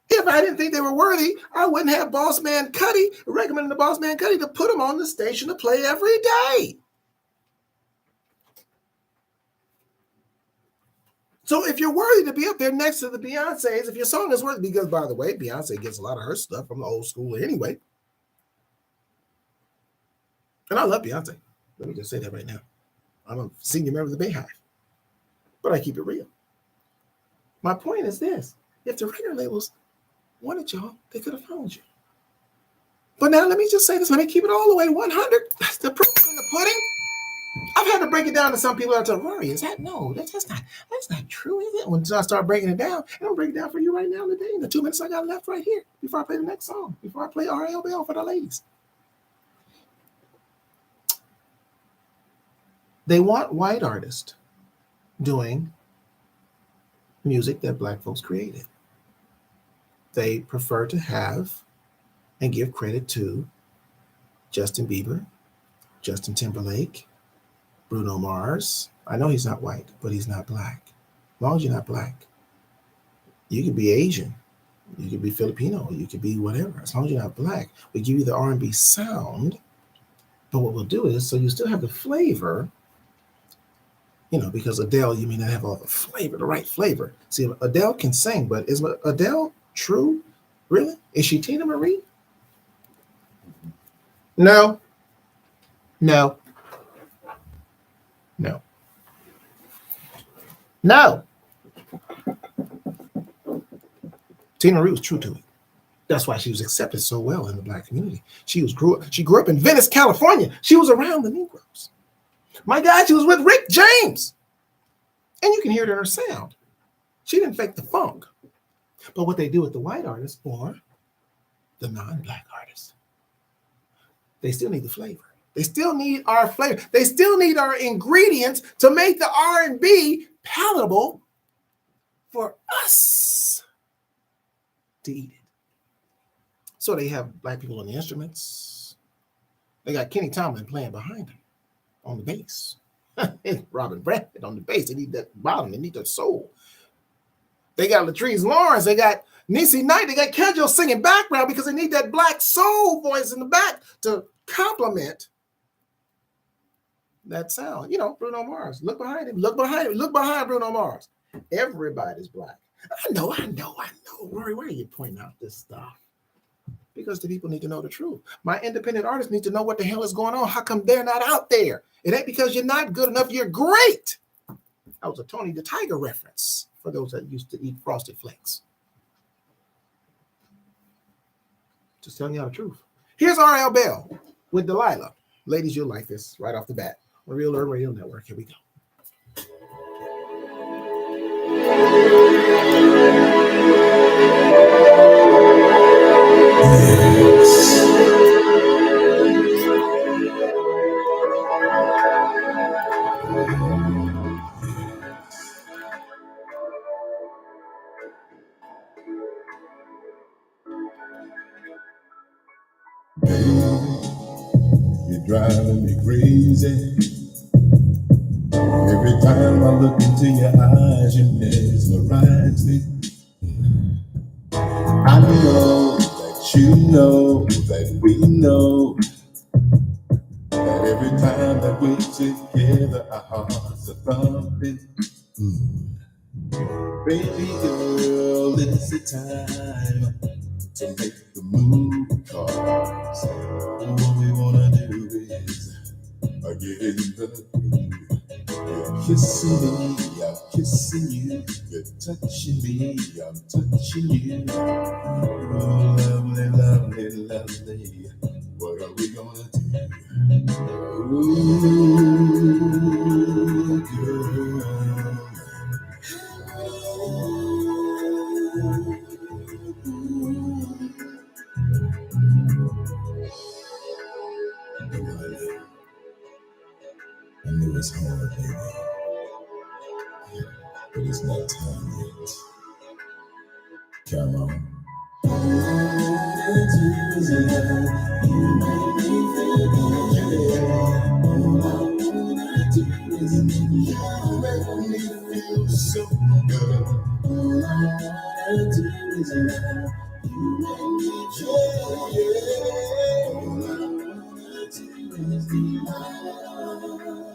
[SPEAKER 2] If I didn't think they were worthy, I wouldn't have Boss Man Cuddy, recommending the Boss Man Cuddy to put them on the station to play every day. So if you're worthy to be up there next to the Beyoncés, if your song is worthy, because by the way, Beyonce gets a lot of her stuff from the old school anyway. And I love Beyonce. Let me just say that right now. I'm a senior member of the Bayhive, but I keep it real. My point is this. If the record labels wanted y'all, they could have found you. But now let me just say this. Let me keep it all the way 100. That's the proof in the pudding. I've had to break it down to some people that are Rory, is that? No, that's not true, is it? When I start breaking it down, and I'll break it down for you right now today in the 2 minutes I got left right here before I play the next song, before I play RL Bell for the ladies. They want white artists doing music that black folks created. They prefer to have and give credit to Justin Bieber, Justin Timberlake, Bruno Mars. I know he's not white, but he's not black. As long as you're not black, you could be Asian, you could be Filipino, you could be whatever. As long as you're not black, we give you the R&B sound. But what we'll do is, so you still have the flavor, you know, because Adele, you may not have all the flavor, the right flavor. See, Adele can sing, but is Adele true? Really? Is she Tina Marie? No. No. No. No. Tina Marie was true to it. That's why she was accepted so well in the black community. She grew up in Venice, California. She was around the Negroes. My God, she was with Rick James. And you can hear it in her sound. She didn't fake the funk. But what they do with the white artists or the non-black artists, they still need the flavor. They still need our flavor. They still need our ingredients to make the R&B palatable for us to eat it. So they have black people on the instruments. They got Kenny Tomlin playing behind them on the bass. Robin Bradford on the bass. They need that bottom. They need that soul. They got Latrice Lawrence. They got Niecy Knight. They got Kendall singing background because they need that black soul voice in the back to complement that sound. You know, Bruno Mars. Look behind him. Look behind him. Look behind Bruno Mars. Everybody's black. I know. Rory, why are you pointing out this stuff? Because the people need to know the truth. My independent artists need to know what the hell is going on. How come they're not out there? It ain't because you're not good enough. You're great. That was a Tony the Tiger reference for those that used to eat Frosted Flakes. Just telling you the truth. Here's RL Bell with Delilah. Ladies, you'll like this right off the bat. On Real Urban Radio Network. Here we go.
[SPEAKER 6] You're driving me crazy. Every time I look into your eyes, you mesmerize me. I know that you know that we know that every time that we're together, our hearts are thumping. Baby girl, it's the time to make the move. Cause what we wanna do is get in the groove. You're kissing me, I'm kissing you. You're touching me, I'm touching you. Oh, lovely, lovely, lovely. What are we gonna do? Ooh, girl. I know it's hard, baby, but it's not time yet. Come on. So good.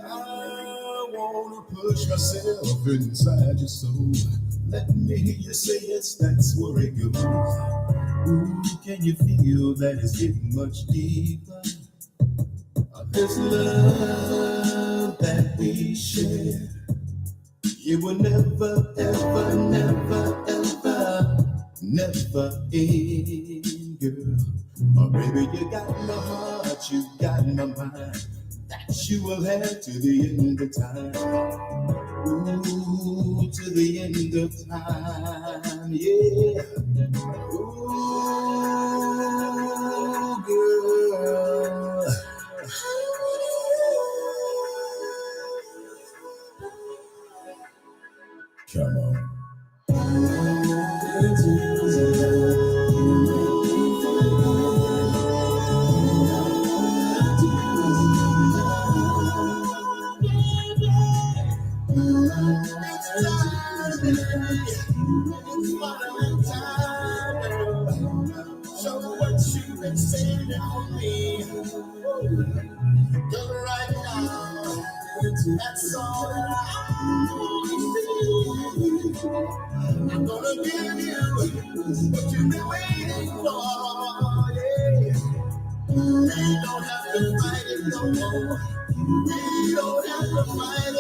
[SPEAKER 6] I wanna put push myself inside your soul. Let me hear you say yes, that's where it goes. Ooh, can you feel that it's getting much deeper? This love that we share, it will never, ever, never, ever, never end, girl. Oh, baby, you got my heart, you got my mind. That you will have to the end of time. Ooh, to the end of time, yeah. Ooh, girl. Come on. Show what you've been saying on me. Cause right now, that's all that I'm gonna give you what you've been waiting for. Yeah. We don't have to fight it no more. We don't have to fight it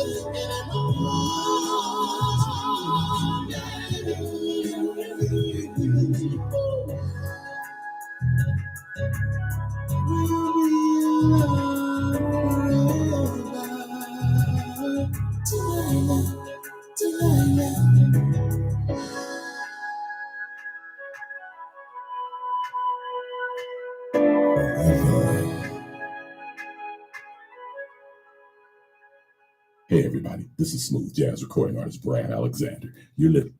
[SPEAKER 6] Hey everybody, this is smooth jazz recording artist Brad Alexander. You're listening.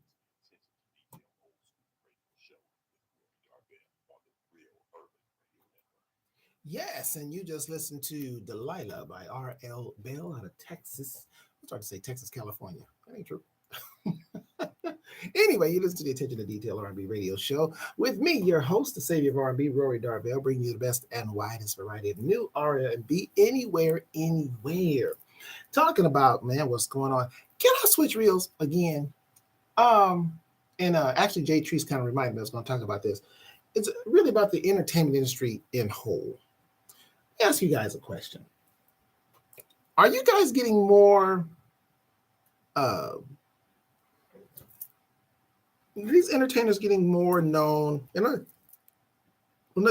[SPEAKER 2] Yes, and you just listened to Delilah by R.L. Bell out of Texas. I'm trying to say Texas, California. That ain't true. Anyway, you listen to the Attention to Detail R&B radio show with me, your host, the savior of R&B, Rory Darvell, bringing you the best and widest variety of new R&B anywhere, anywhere. Talking about, man, what's going on. Can I switch reels again? Actually, Jay Treese kind of reminded me I was going to talk about this. It's really about the entertainment industry in whole. Let me ask you guys a question. Are you guys getting more these entertainers getting more known? And I'm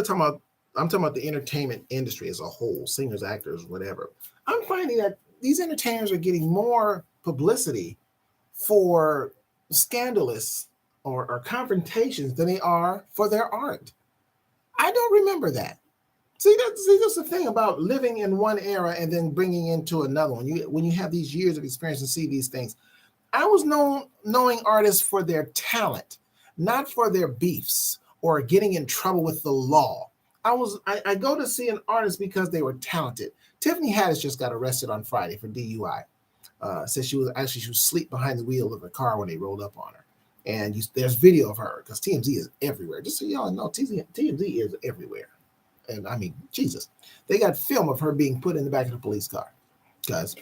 [SPEAKER 2] talking about the entertainment industry as a whole, singers, actors, whatever. I'm finding that these entertainers are getting more publicity for scandalous or confrontations than they are for their art. I don't remember that. See, that's the thing about living in one era and then bringing into another one. When you have these years of experience and see these things, I was knowing artists for their talent, not for their beefs or getting in trouble with the law. I go to see an artist because they were talented. Tiffany Haddish just got arrested on Friday for DUI. Said she was asleep behind the wheel of the car when they rolled up on her. And there's video of her because TMZ is everywhere. Just so y'all know, TMZ is everywhere. And I mean, Jesus, they got film of her being put in the back of the police car because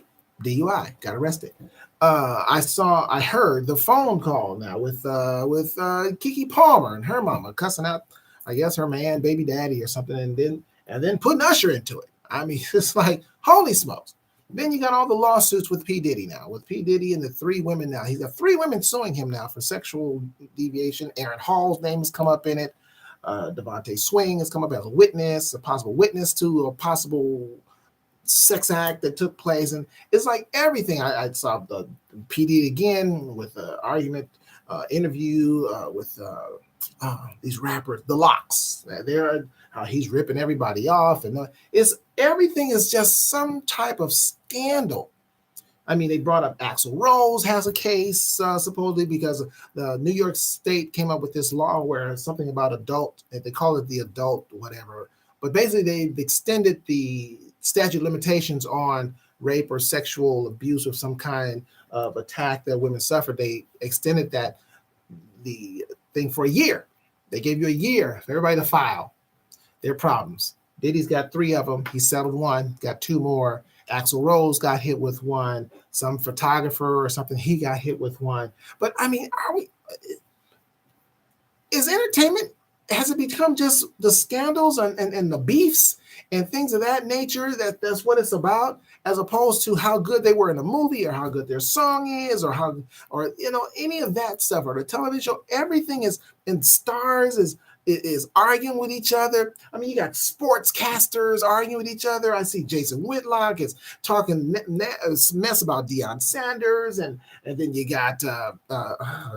[SPEAKER 2] DUI, got arrested. I heard the phone call now with Keke Palmer and her mama cussing out, I guess, her man, baby daddy or something, and then putting Usher into it. I mean, it's like, holy smokes. Then you got all the lawsuits with P. Diddy now, with P. Diddy and the 3 women now. He's got 3 women suing him now for sexual deviation. Aaron Hall's name has come up in it. Devontae Swing has come up as a witness, a possible witness to a possible sex act that took place. And it's like everything. I saw the P. Diddy again with the argument, interview with these rappers, the Locks. He's ripping everybody off, and everything is just some type of scandal. I mean, they brought up Axl Rose has a case supposedly because the New York State came up with this law where something about adult, they call it the adult whatever, but basically they've extended the statute of limitations on rape or sexual abuse of some kind of attack that women suffer. They extended the thing for a year. They gave you a year for everybody to file their problems. Diddy's got 3 of them. He settled 1, got 2 more. Axl Rose got hit with one. Some photographer or something, he got hit with one. But I mean, is entertainment, has it become just the scandals and the beefs and things of that nature that's what it's about, as opposed to how good they were in a movie or how good their song is or any of that stuff, or the television show? Everything is in stars is arguing with each other. I mean, you got sportscasters arguing with each other. I see Jason Whitlock is talking mess about Deion Sanders, and then you got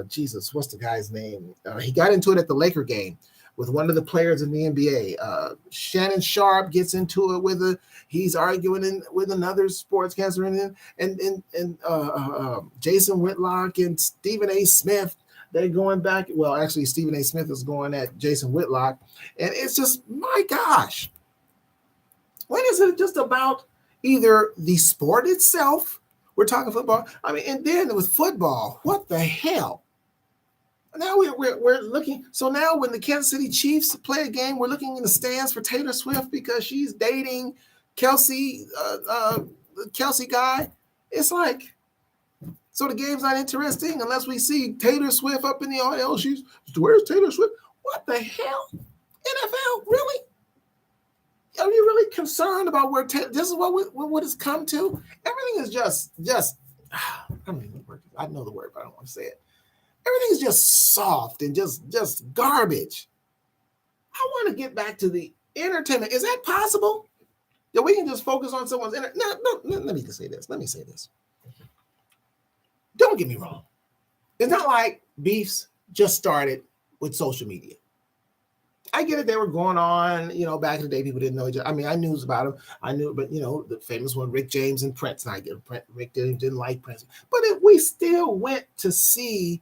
[SPEAKER 2] Jesus, what's the guy's name? He got into it at the Laker game with one of the players in the NBA. Shannon Sharp gets into it with he's arguing with another sportscaster, and Jason Whitlock and Stephen A. Smith. They're going back. Well, actually, Stephen A. Smith is going at Jason Whitlock. And it's just, my gosh. When is it just about either the sport itself? We're talking football. I mean, and then with football, what the hell? Now we're looking. So now when the Kansas City Chiefs play a game, we're looking in the stands for Taylor Swift because she's dating Kelsey guy. It's like, so the game's not interesting unless we see Taylor Swift up in the audience. Where's Taylor Swift? What the hell? NFL, really? Are you really concerned about where this is what it's come to? Everything is just I know the word, but I don't want to say it. Everything is just soft and just garbage. I want to get back to the entertainment. Is that possible? That we can just focus on someone's let me say this. Don't get me wrong. It's not like beefs just started with social media. I get it. They were going on, back in the day, people didn't know each other. I mean, I knew about them. I knew, but, the famous one, Rick James and Prince. And I get it. Rick didn't like Prince. But we still went to see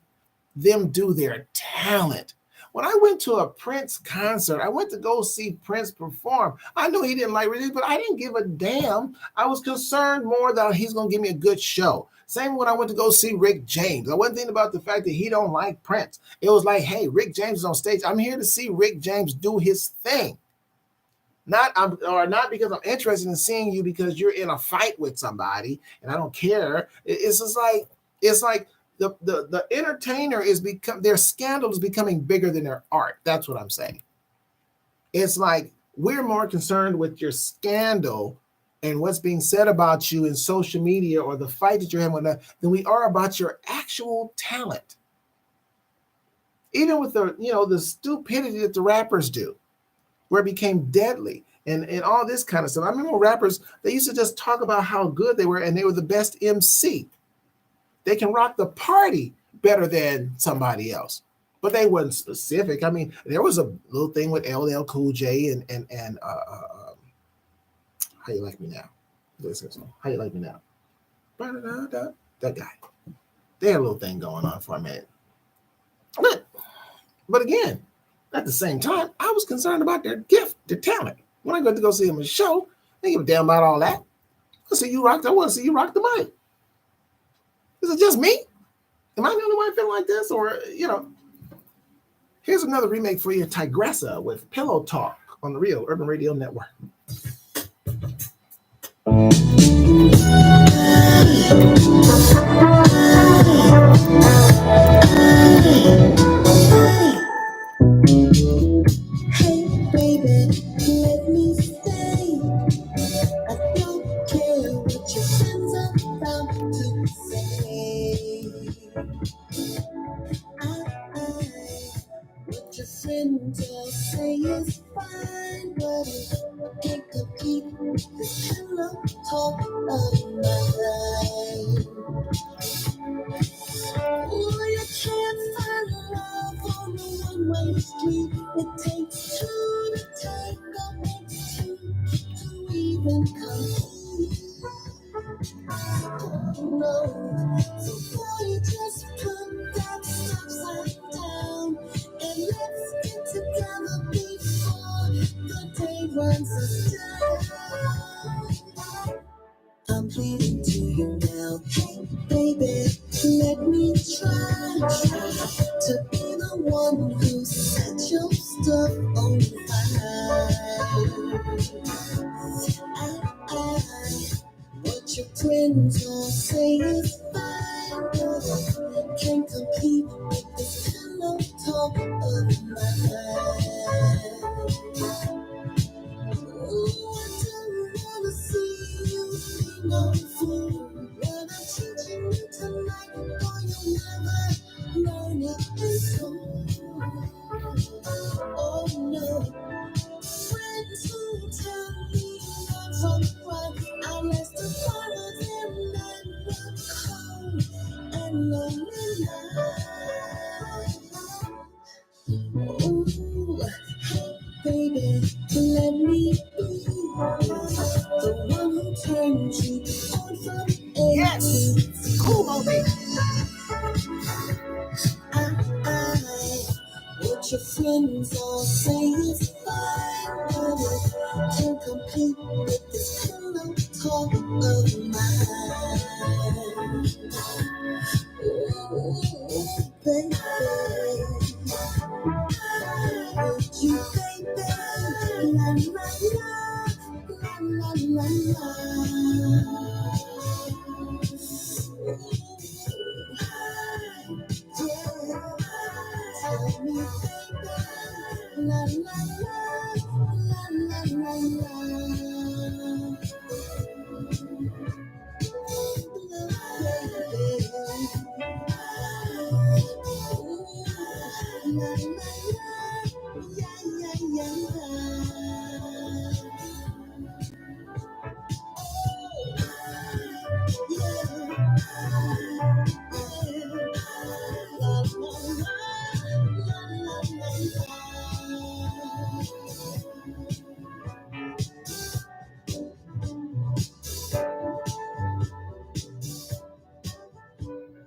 [SPEAKER 2] them do their talent. When I went to a Prince concert, I went to go see Prince perform. I know he didn't like it, but I didn't give a damn. I was concerned more that he's going to give me a good show. Same when I went to go see Rick James. I wasn't thinking about the fact that he don't like Prince. It was like, hey, Rick James is on stage. I'm here to see Rick James do his thing. Not because I'm interested in seeing you because you're in a fight with somebody and I don't care. It's like the entertainer their scandal is becoming bigger than their art. That's what I'm saying. It's like we're more concerned with your scandal and what's being said about you in social media or the fight that you're having than we are about your actual talent. Even with the stupidity that the rappers do, where it became deadly and all this kind of stuff. I remember rappers, they used to just talk about how good they were and they were the best MC. They can rock the party better than somebody else, but they weren't specific. I mean, there was a little thing with LL Cool J and How You Like Me Now. How You Like Me Now. That guy. They had a little thing going on for a minute. But again, at the same time, I was concerned about their gift, their talent. When I go see them in a show, they give a damn about all that. I want to see you rock the mic. Is it just me? Am I the only one feeling like this? Or, here's another remake for you, Tigressa with Pillow Talk on the Real Urban Radio Network.
[SPEAKER 3] Hey, baby, let me stay. I don't care what your friends are about to say. What your friends all say is fine, but it can't compete with the pillow talk of my life. Oh, you can't find love on the one-way street. It takes two to tango, makes two to even compete. No, so boy, just put that stop sign down and let's get together before the day runs us down. I'm pleading to you now, hey baby, let me try to be the one who set your stuff on fire. I Friends all say it's fine, but I can't compete with this pillow talk of mine. Oh, I don't wanna see you be no fool. When I'm teaching you tonight, boy, you'll never learn it in school. Oh no. Friends who tell me I'm from front, I rest the follow them and walk home and lonely night. Ooh, hey baby, let me be the one who turns you on from A
[SPEAKER 2] Yes.
[SPEAKER 3] to Z.
[SPEAKER 2] Cool movie.
[SPEAKER 3] What your friends all say is fine, but it can't compete with this pillow talk of mine. Ooh, baby, would you, baby, la la la, la la la. Tell me, baby, la la la, la la la.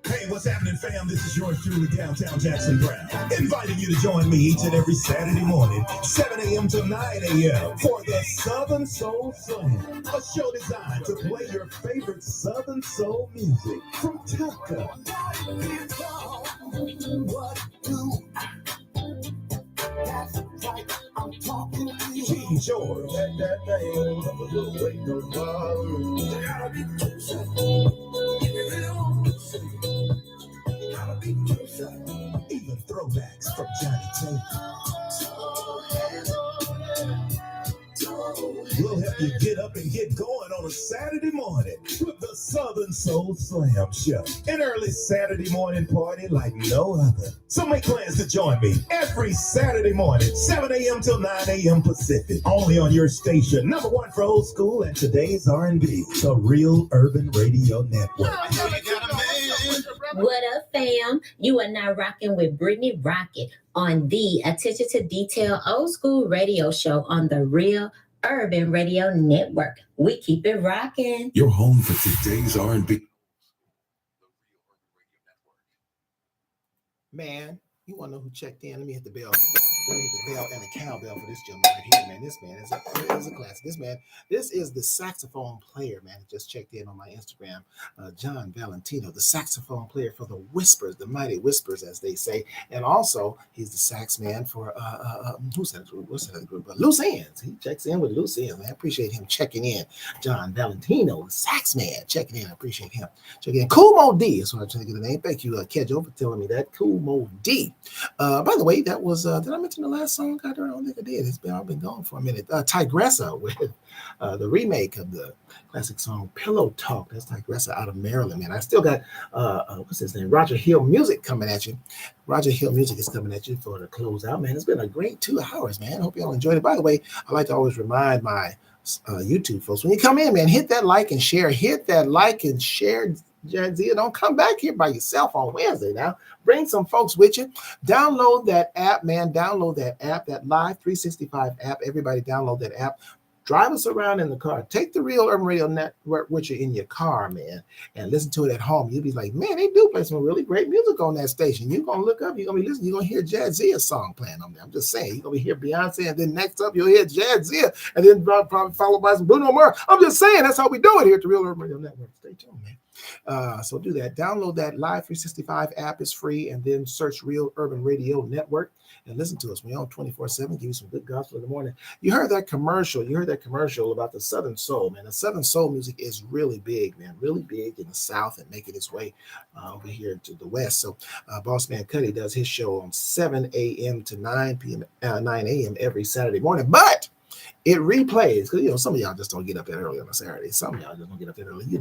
[SPEAKER 9] Hey, what's happening, fam? This is yours truly, Downtown Jackson Brown, inviting you to join me each and every Saturday morning, 7 a.m. to 9 a.m. for the Southern Soul Slam, a show designed to play your favorite Southern Soul music from Tucker, King George, even throwbacks from Johnny Taylor. We'll help you get up and get going on a Saturday morning with the Southern Soul Slam Show. An early Saturday morning party like no other. So make plans to join me every Saturday morning, 7 a.m. till 9 a.m. Pacific. Only on your station, number one for old school and today's R&B, the Real Urban Radio Network.
[SPEAKER 10] What up, fam? You are now rocking with Brittany Rocket on the Attention to Detail Old School Radio Show on the Real Urban Radio Network. We keep it rocking.
[SPEAKER 4] Your home for today's R&B.
[SPEAKER 2] Man, you want to know who checked in? Let me hit the bell. Let me hit the bell and the cowbell for this gentleman right here, man. This man is a classic. This is the saxophone player, man, who just checked in on my Instagram. John Valentino, the saxophone player for the Whispers, the Mighty Whispers, as they say. And also, he's the sax man for, what's that group? Loose Ends. He checks in with Loose Ends, man. I appreciate him checking in. John Valentino, the sax man, checking in. I appreciate him checking in. Cool Mo D is what I'm trying to get the name. Thank you, Kedjo, for telling me that. Cool Mo D. By the way, that was, did I mention the last song? I don't think I did. I've been gone for a minute. Tigressa with the remake of the classic song Pillow Talk. That's Tigressa out of Maryland, man. I still got, what's his name? Roger Hill Music coming at you. Roger Hill Music is coming at you for the closeout, man. It's been a great 2 hours, man. Hope you all enjoyed it. By the way, I like to always remind my YouTube folks, when you come in, man, hit that like and share. Hit that like and share. Jadzia, don't come back here by yourself on Wednesday now. Bring some folks with you. Download that app, man. Download that app, that Live 365 app. Everybody download that app. Drive us around in the car. Take the Real Urban Radio Network with you in your car, man, and listen to it at home. You'll be like, man, they do play some really great music on that station. You're going to look up, you're going to be listening, you're going to hear Jadzia's song playing on there. I'm just saying, you're going to hear Beyonce, and then next up, you'll hear Jadzia, and then probably followed by some Bruno Mars. I'm just saying, that's how we do it here at the Real Urban Radio Network. Stay tuned, man. So do that. Download that Live 365 app. It's free, and then search Real Urban Radio Network and listen to us. We're on 24/7. Give you some good gospel in the morning. You heard that commercial. You heard that commercial about the Southern Soul, man. The Southern Soul music is really big, man. Really big in the South and making its way over here to the West. So Boss Man Cuddy does his show on 7 a.m. to 9 p.m. 9 a.m. every Saturday morning. But it replays because some of y'all just don't get up that early on a Saturday. Some of y'all just don't get up that early. You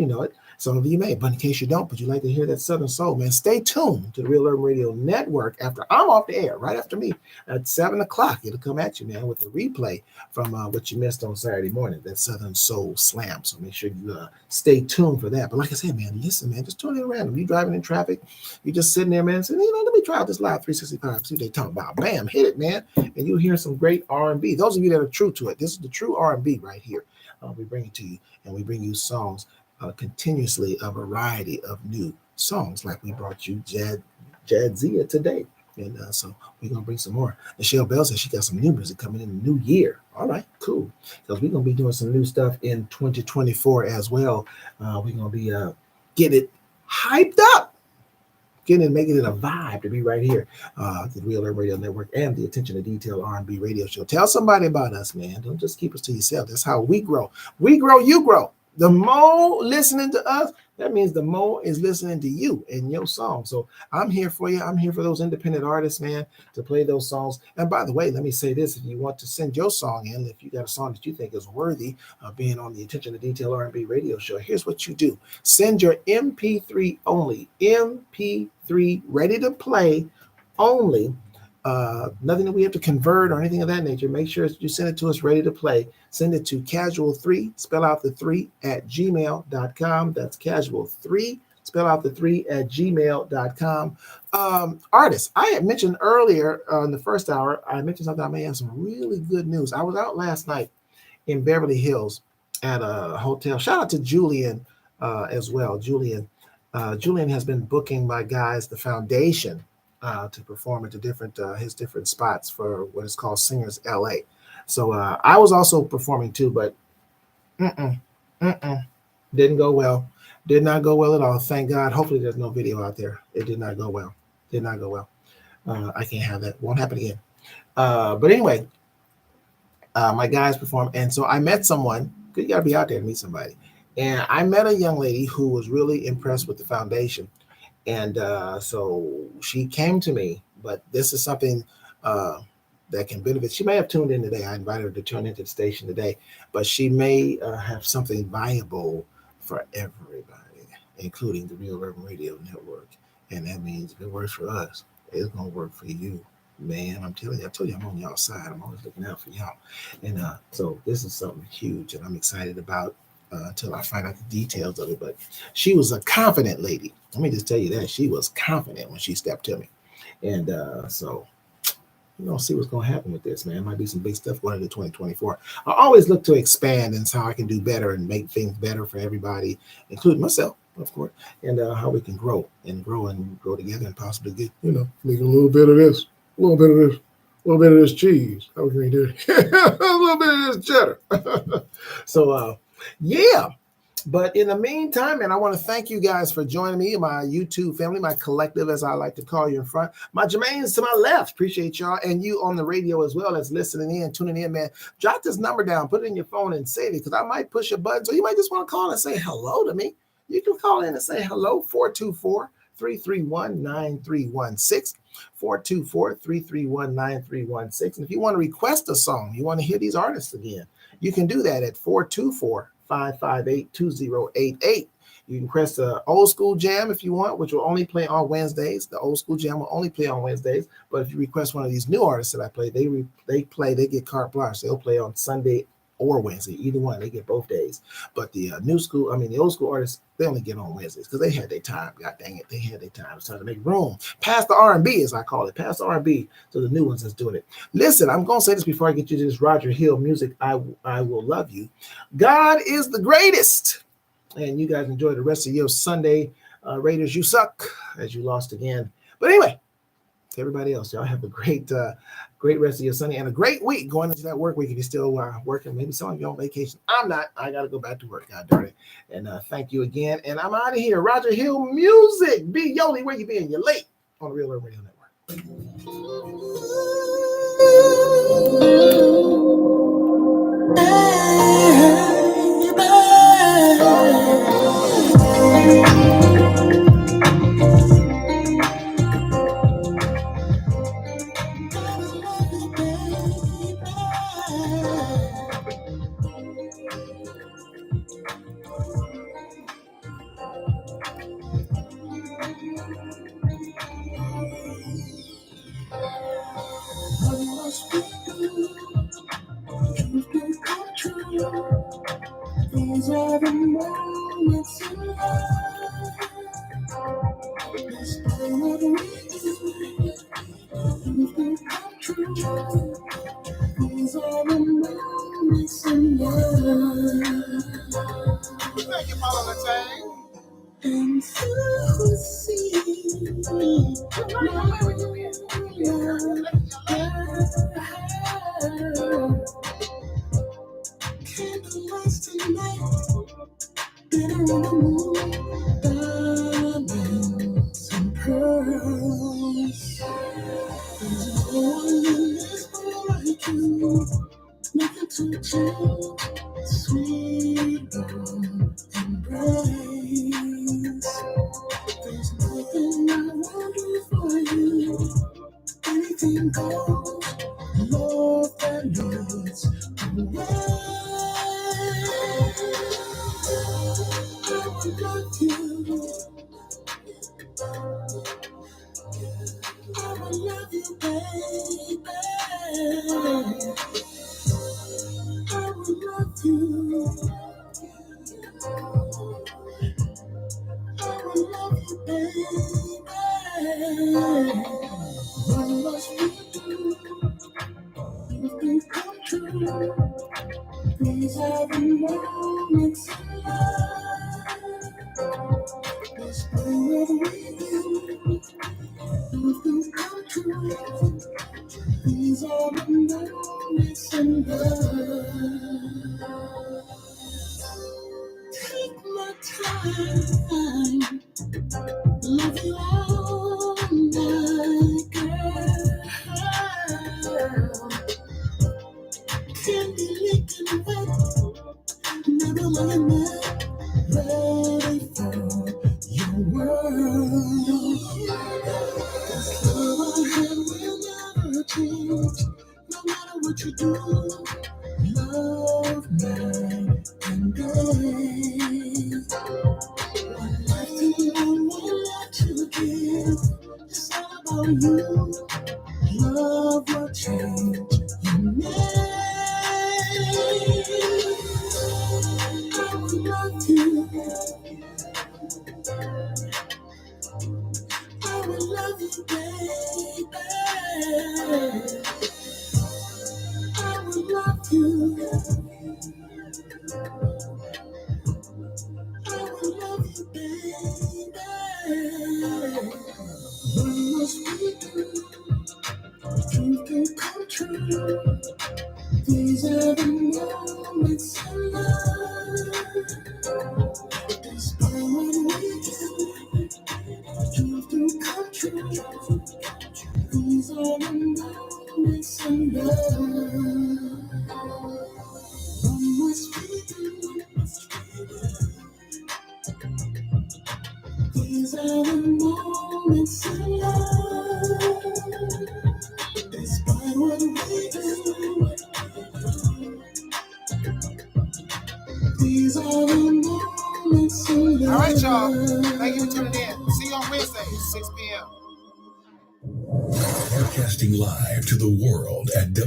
[SPEAKER 2] know it. Some of you may, but in case you don't, but you like to hear that Southern Soul, man, stay tuned to the Real Urban Radio Network after I'm off the air, right after me at 7 o'clock. It'll come at you, man, with the replay from what you missed on Saturday morning, that Southern Soul Slam. So make sure you stay tuned for that. But like I said, man, listen, man, just tune in random. You driving in traffic, you just sitting there, man, saying, let me try out this Live 365, see what they talk about. Bam, hit it, man, and you'll hear some great R&B. Those of you that are true to it, this is the true R&B right here. We bring it to you, and we bring you songs continuously, a variety of new songs, like we brought you Jadzia today. And so we're going to bring some more. Michelle Bell says she got some new music coming in the new year. All right, cool. Because we're going to be doing some new stuff in 2024 as well. We're going to be getting it hyped up, making it a vibe to be right here. The Real Urban Radio Network and the Attention to Detail R&B radio show. Tell somebody about us, man. Don't just keep us to yourself. That's how we grow. We grow, you grow. The more listening to us, that means the more is listening to you and your song. So I'm here for you. I'm here for those independent artists, man, to play those songs. And by the way, let me say this. If you want to send your song in, if you got a song that you think is worthy of being on the Attention to Detail R&B radio show, here's what you do. Send your MP3 only, MP3 ready to play only. Nothing that we have to convert or anything of that nature. Make sure you send it to us ready to play. Send it to casual3, spell out the 3 at gmail.com. That's casual3, spell out the 3 at gmail.com. Artists, I had mentioned earlier in the first hour, I mentioned something. I may have some really good news. I was out last night in Beverly Hills at a hotel. Shout out to Julian as well. Julian has been booking my guys, the foundation, to perform at the his different spots for what is called Singers LA. So I was also performing too, but didn't go well. Did not go well at all. Thank God. Hopefully there's no video out there. It did not go well. Did not go well. I can't have that. Won't happen again. But anyway, my guys performed, and so I met someone. You got to be out there to meet somebody. And I met a young lady who was really impressed with the foundation. And so she came to me, but this is something that can benefit. She may have tuned in today. I invited her to tune into the station today, but she may have something viable for everybody, including the Real Urban Radio Network. And that means if it works for us, it's going to work for you. Man, I'm telling you, I told you I'm on y'all side. I'm always looking out for y'all. And so this is something huge, and I'm excited about until I find out the details of it. But she was a confident lady. Let me just tell you that. She was confident when she stepped to me. And so see what's going to happen with this, man. Might be some big stuff going into 2024. I always look to expand and how I can do better and make things better for everybody, including myself, of course, and how we can grow together and possibly get, make a little bit of this, a little bit of this cheese. How can we do it? A little bit of this cheddar. So, yeah. But in the meantime, and I want to thank you guys for joining me, my YouTube family, my collective, as I like to call you in front. My Jermaines to my left, appreciate y'all. And you on the radio as well as listening in, tuning in, man. Jot this number down, put it in your phone and save it, because I might push a button. So you might just want to call and say hello to me. You can call in and say hello, 424-331-9316. 424-331-9316. And if you want to request a song, you want to hear these artists again, you can do that at 424-558-2088. You can request the Old School Jam if you want, which will only play on Wednesdays. The Old School Jam will only play on Wednesdays. But if you request one of these new artists that I play, they get carte blanche. They'll play on Sunday or Wednesday, either one. They get both the Old School artists, they only get on Wednesdays because they had their time. God dang it, they had their time. It's time to make room. Pass the R&B, as I call it. Pass the R&B to the new ones that's doing it. Listen, I'm going to say this before I get you to this Roger Hill music. I will love you. God is the greatest. And you guys enjoy the rest of your Sunday. Raiders, you suck, as you lost again. But anyway, to everybody else, y'all have a great rest of your Sunday and a great week going into that work week. If you're still working, maybe some of you on vacation. I'm not. I got to go back to work. God darn it. And thank you again. And I'm out of here. Roger Hill Music. B. Yoli, where you been? You're late on the Real Urban Radio Network.
[SPEAKER 3] These are the moments in life. Despite what we do, anything come true. These are the moments in life.
[SPEAKER 2] Thank you, Paula Latang.
[SPEAKER 3] And so see. Candlelights tonight, glitter on the moon, diamonds and pearls. There's no one in this world like you, nothing to change, sweet love embrace. There's nothing I won't do for you, anything goes, love that leads the way. I will love you. I will love you, baby. I will love you. I will love you, baby. What must we do? Anything come true. These are the moments in life. Despite what we do, anything come true. These are the moments in life. Take my time, love you all night, girl. Candy licking wet, never lying there, ready for your world. This love I have will never change, no matter what you do. Love night and day. One life to live, one life to give. It's all about you. Love will change your name. I will love you. I will love you, baby. I will love you. I will love you, baby. What must we do? Dreams can come true. These are the moments in life. Despite what we do, dreams can come true. These are the moments in life. What must we do? These are the moments in life. Despite what we do, these are the moments in life.
[SPEAKER 2] All right, y'all. Thank you for tuning in. See you on Wednesday, 6 p.m.
[SPEAKER 4] Broadcasting live to the world at